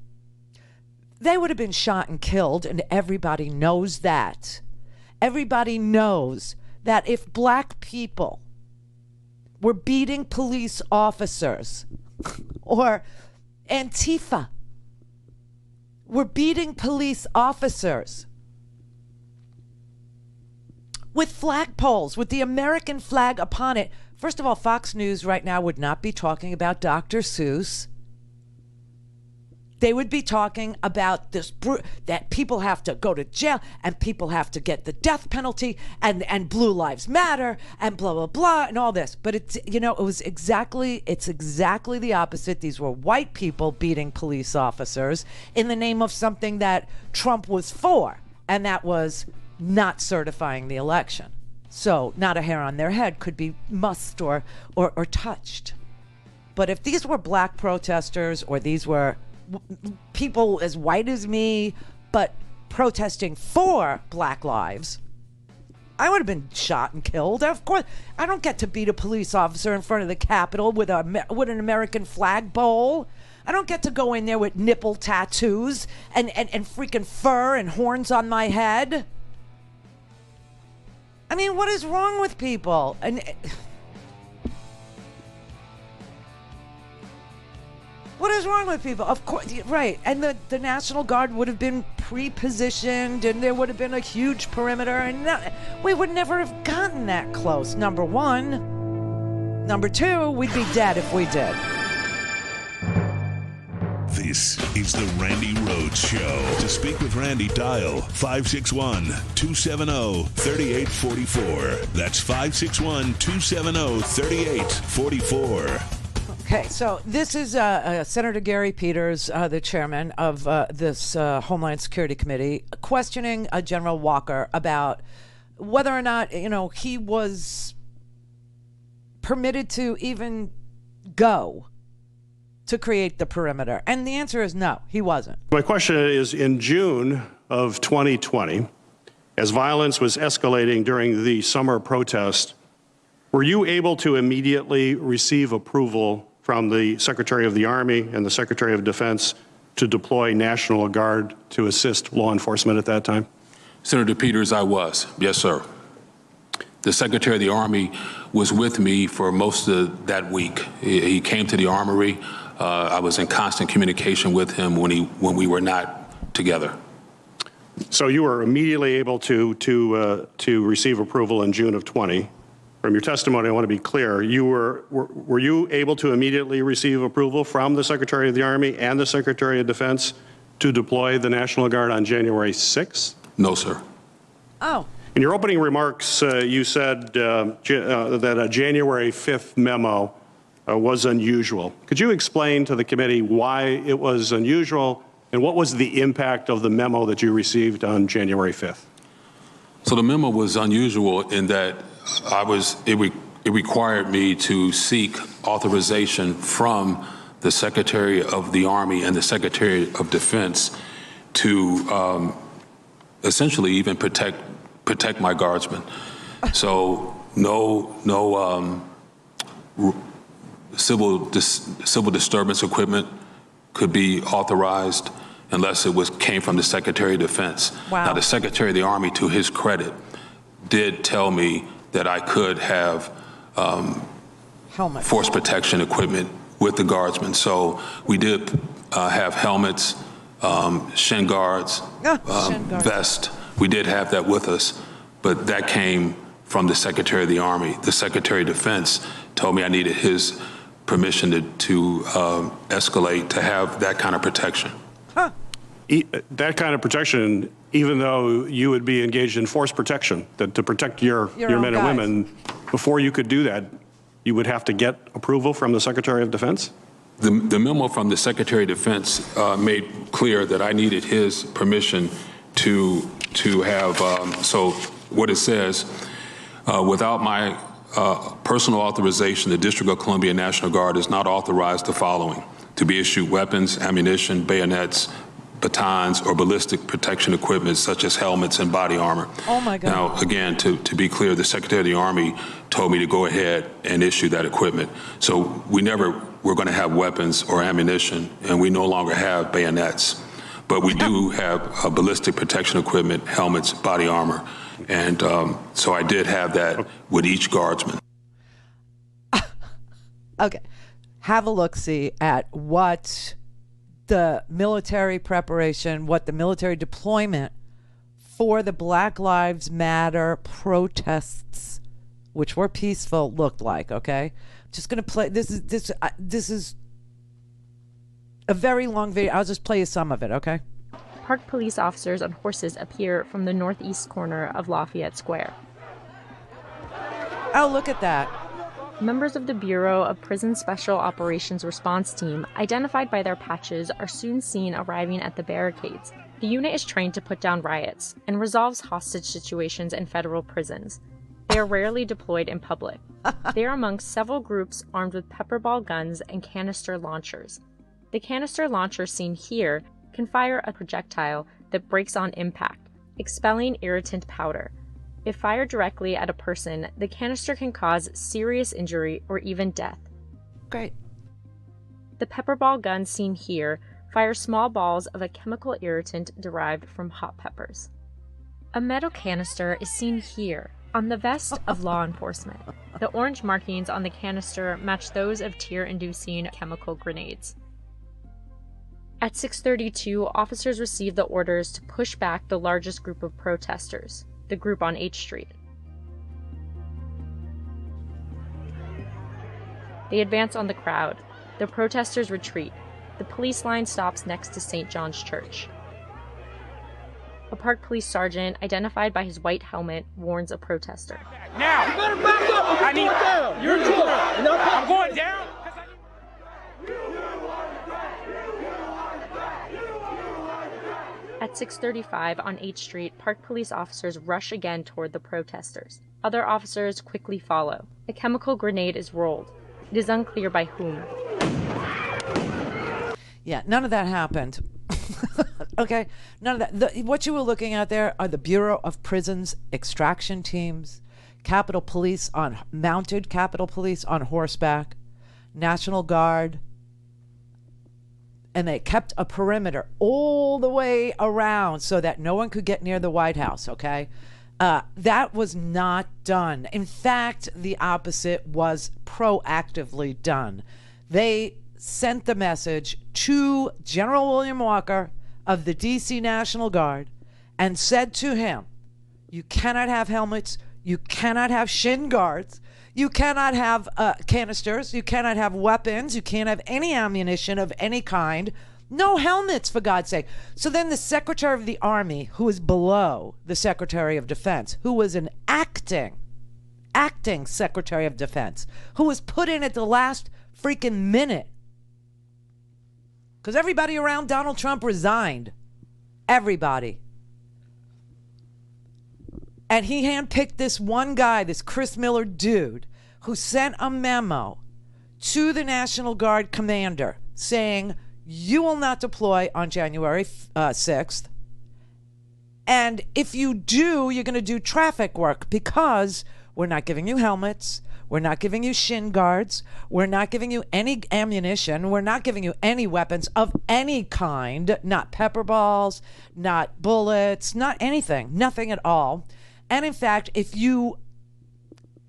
they would have been shot and killed, and everybody knows that. Everybody knows that if black people were beating police officers, or Antifa were beating police officers with flagpoles, with the American flag upon it, first of all, Fox News right now would not be talking about Dr. Seuss. They would be talking about this, that people have to go to jail and people have to get the death penalty and Blue Lives Matter and blah, blah, blah, and all this. But it's exactly the opposite. These were white people beating police officers in the name of something that Trump was for, and that was not certifying the election. So not a hair on their head could be mussed or touched. But if these were black protesters, or these were people as white as me, but protesting for black lives, I would have been shot and killed. Of course, I don't get to beat a police officer in front of the Capitol with an American flagpole. I don't get to go in there with nipple tattoos and freaking fur and horns on my head. I mean, what is wrong with people? And what is wrong with people? Of course, right. And the National Guard would have been pre-positioned, and there would have been a huge perimeter, and we would never have gotten that close, number one. Number two, we'd be dead if we did. This is the Randi Rhodes Show. To speak with Randi, dial 561-270-3844. That's 561-270-3844. Okay, so this is Senator Gary Peters, the chairman of this Homeland Security Committee, questioning General Walker about whether or not, he was permitted to even go to create the perimeter. And the answer is no, he wasn't. My question is, in June of 2020, as violence was escalating during the summer protest, were you able to immediately receive approval from the Secretary of the Army and the Secretary of Defense to deploy National Guard to assist law enforcement at that time? Senator Peters, I was. Yes, sir. The Secretary of the Army was with me for most of that week. He came to the Armory. I was in constant communication with him when we were not together. So you were immediately able to receive approval in June of 20. From your testimony, I want to be clear. Were you able to immediately receive approval from the Secretary of the Army and the Secretary of Defense to deploy the National Guard on January 6th? No, sir. Oh. In your opening remarks, you said that a January 5th memo was unusual. Could you explain to the committee why it was unusual and what was the impact of the memo that you received on January 5th? So the memo was unusual in that it required me to seek authorization from the Secretary of the Army and the Secretary of Defense to essentially even protect my guardsmen. So no civil disturbance equipment could be authorized unless it came from the Secretary of Defense. Wow. Now, the Secretary of the Army, to his credit, did tell me that I could have force protection equipment with the guardsmen. So we did have helmets, shin guards, vest. We did have that with us, but that came from the Secretary of the Army. The Secretary of Defense told me I needed his permission to escalate to have that kind of protection. Huh. That kind of protection, even though you would be engaged in force protection, that to protect your men and women, before you could do that, you would have to get approval from the Secretary of Defense? The memo from the Secretary of Defense made clear that I needed his permission to have, so what it says, without my personal authorization, the District of Columbia National Guard is not authorized the following: to be issued weapons, ammunition, bayonets, batons, or ballistic protection equipment such as helmets and body armor. Oh my God. Now, again, to be clear, the Secretary of the Army told me to go ahead and issue that equipment. So we never were going to have weapons or ammunition, and we no longer have bayonets. But we do have ballistic protection equipment, helmets, body armor. And so I did have that with each guardsman. Okay. Have a look-see at what the military preparation, what the military deployment for the Black Lives Matter protests, which were peaceful, looked like, okay? Just going to play, this is a very long video. I'll just play you some of it, okay? Parked police officers on horses appear from the northeast corner of Lafayette Square. Oh, look at that. Members of the Bureau of Prison Special Operations Response Team, identified by their patches, are soon seen arriving at the barricades. The unit is trained to put down riots and resolves hostage situations in federal prisons. They are rarely deployed in public. They are among several groups armed with pepperball guns and canister launchers. The canister launcher seen here can fire a projectile that breaks on impact, expelling irritant powder. If fired directly at a person, the canister can cause serious injury or even death. Great. The pepperball gun seen here fires small balls of a chemical irritant derived from hot peppers. A metal canister is seen here on the vest of law enforcement. The orange markings on the canister match those of tear-inducing chemical grenades. At 6:32, officers received the orders to push back the largest group of protesters, the group on H Street. They advance on the crowd. The protesters retreat. The police line stops next to St. John's Church. A park police sergeant, identified by his white helmet, warns a protester. Now! You better back up! I need... You're in trouble! I'm going down! At 6:35 on H Street, park police officers rush again toward the protesters. Other officers quickly follow. A chemical grenade is rolled. It is unclear by whom. Yeah, none of that happened. Okay, none of that. What you were looking at there are the Bureau of Prisons extraction teams, mounted Capitol Police on horseback, National Guard, and they kept a perimeter all the way around so that no one could get near the White House, okay? That was not done. In fact, the opposite was proactively done. They sent the message to General William Walker of the D.C. National Guard and said to him, you cannot have helmets, you cannot have shin guards, you cannot have canisters, you cannot have weapons, you can't have any ammunition of any kind, no helmets, for God's sake. So then the Secretary of the Army, who is below the Secretary of Defense, who was an acting Secretary of Defense, who was put in at the last freaking minute, because everybody around Donald Trump resigned. Everybody. And he handpicked this one guy, this Chris Miller dude, who sent a memo to the National Guard commander saying, you will not deploy on January 6th. And if you do, you're going to do traffic work because we're not giving you helmets. We're not giving you shin guards. We're not giving you any ammunition. We're not giving you any weapons of any kind, not pepper balls, not bullets, not anything, nothing at all. And in fact, if you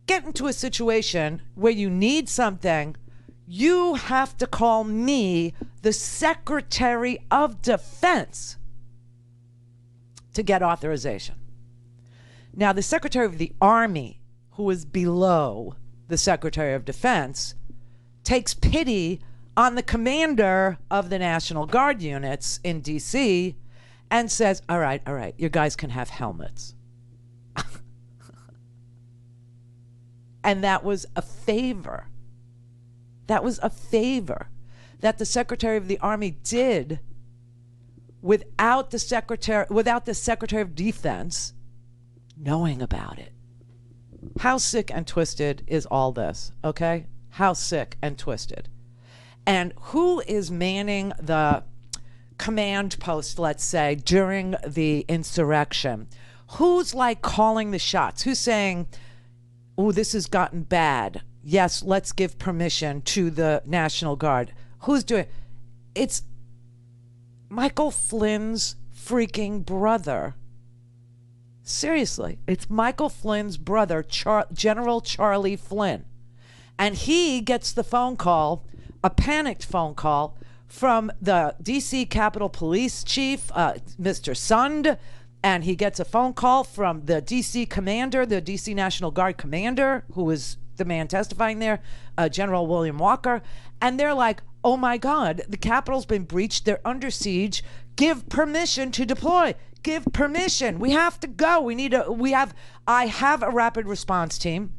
get into a situation where you need something, you have to call me, the Secretary of Defense, to get authorization. Now, the Secretary of the Army, who is below the Secretary of Defense, takes pity on the commander of the National Guard units in D.C. and says, all right, you guys can have helmets. And that was a favor. That was a favor that the Secretary of the Army did without the Secretary of Defense knowing about it. How sick and twisted is all this, okay? How sick and twisted. And who is manning the command post, let's say, during the insurrection? Who's like calling the shots? Who's saying, oh, this has gotten bad. Yes, let's give permission to the National Guard. Who's doing it? It's Michael Flynn's freaking brother. Seriously, it's Michael Flynn's brother, General Charlie Flynn. And he gets the phone call, a panicked phone call, from the D.C. Capitol Police Chief, Mr. Sund, and he gets a phone call from the D.C. commander, the D.C. National Guard commander, who is the man testifying there, General William Walker, and they're like, oh my God, the Capitol's been breached, they're under siege, give permission to deploy. Give permission. We have to go. I have a rapid response team.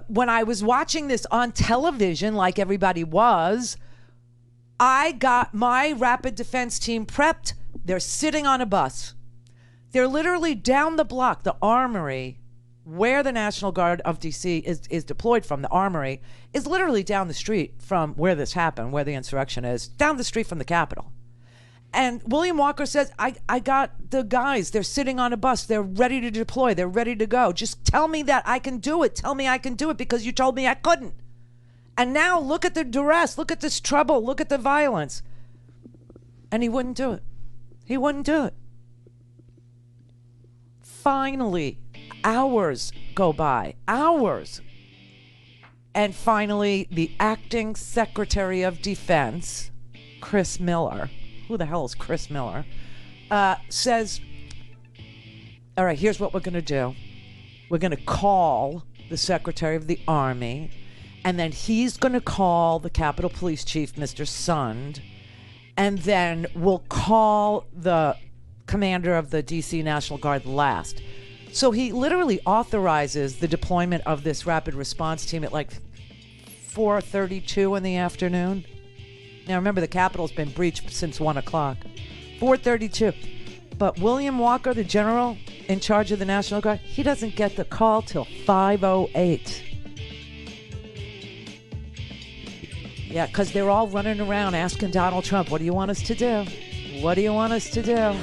When I was watching this on television, like everybody was, I got my rapid defense team prepped. They're sitting on a bus. They're literally down the block, the armory, where the National Guard of D.C. is deployed from. The armory is literally down the street from where this happened, where the insurrection is, down the street from the Capitol. And William Walker says, I got the guys. They're sitting on a bus. They're ready to deploy. They're ready to go. Just tell me that I can do it. Tell me I can do it because you told me I couldn't. And now look at the duress. Look at this trouble. Look at the violence. And he wouldn't do it. He wouldn't do it. Finally, hours go by. Hours. And finally, the acting Secretary of Defense, Chris Miller, who the hell is Chris Miller, says, all right, here's what we're going to do. We're going to call the Secretary of the Army, and then he's going to call the Capitol Police Chief, Mr. Sund, and then we'll call the commander of the D.C. National Guard last. So he literally authorizes the deployment of this rapid response team at like 4:32 in the afternoon. Now remember, the Capitol's been breached since 1 o'clock. 4:32. But William Walker, the general in charge of the National Guard, he doesn't get the call till 5:08. Yeah, because they're all running around asking Donald Trump, what do you want us to do? What do you want us to do?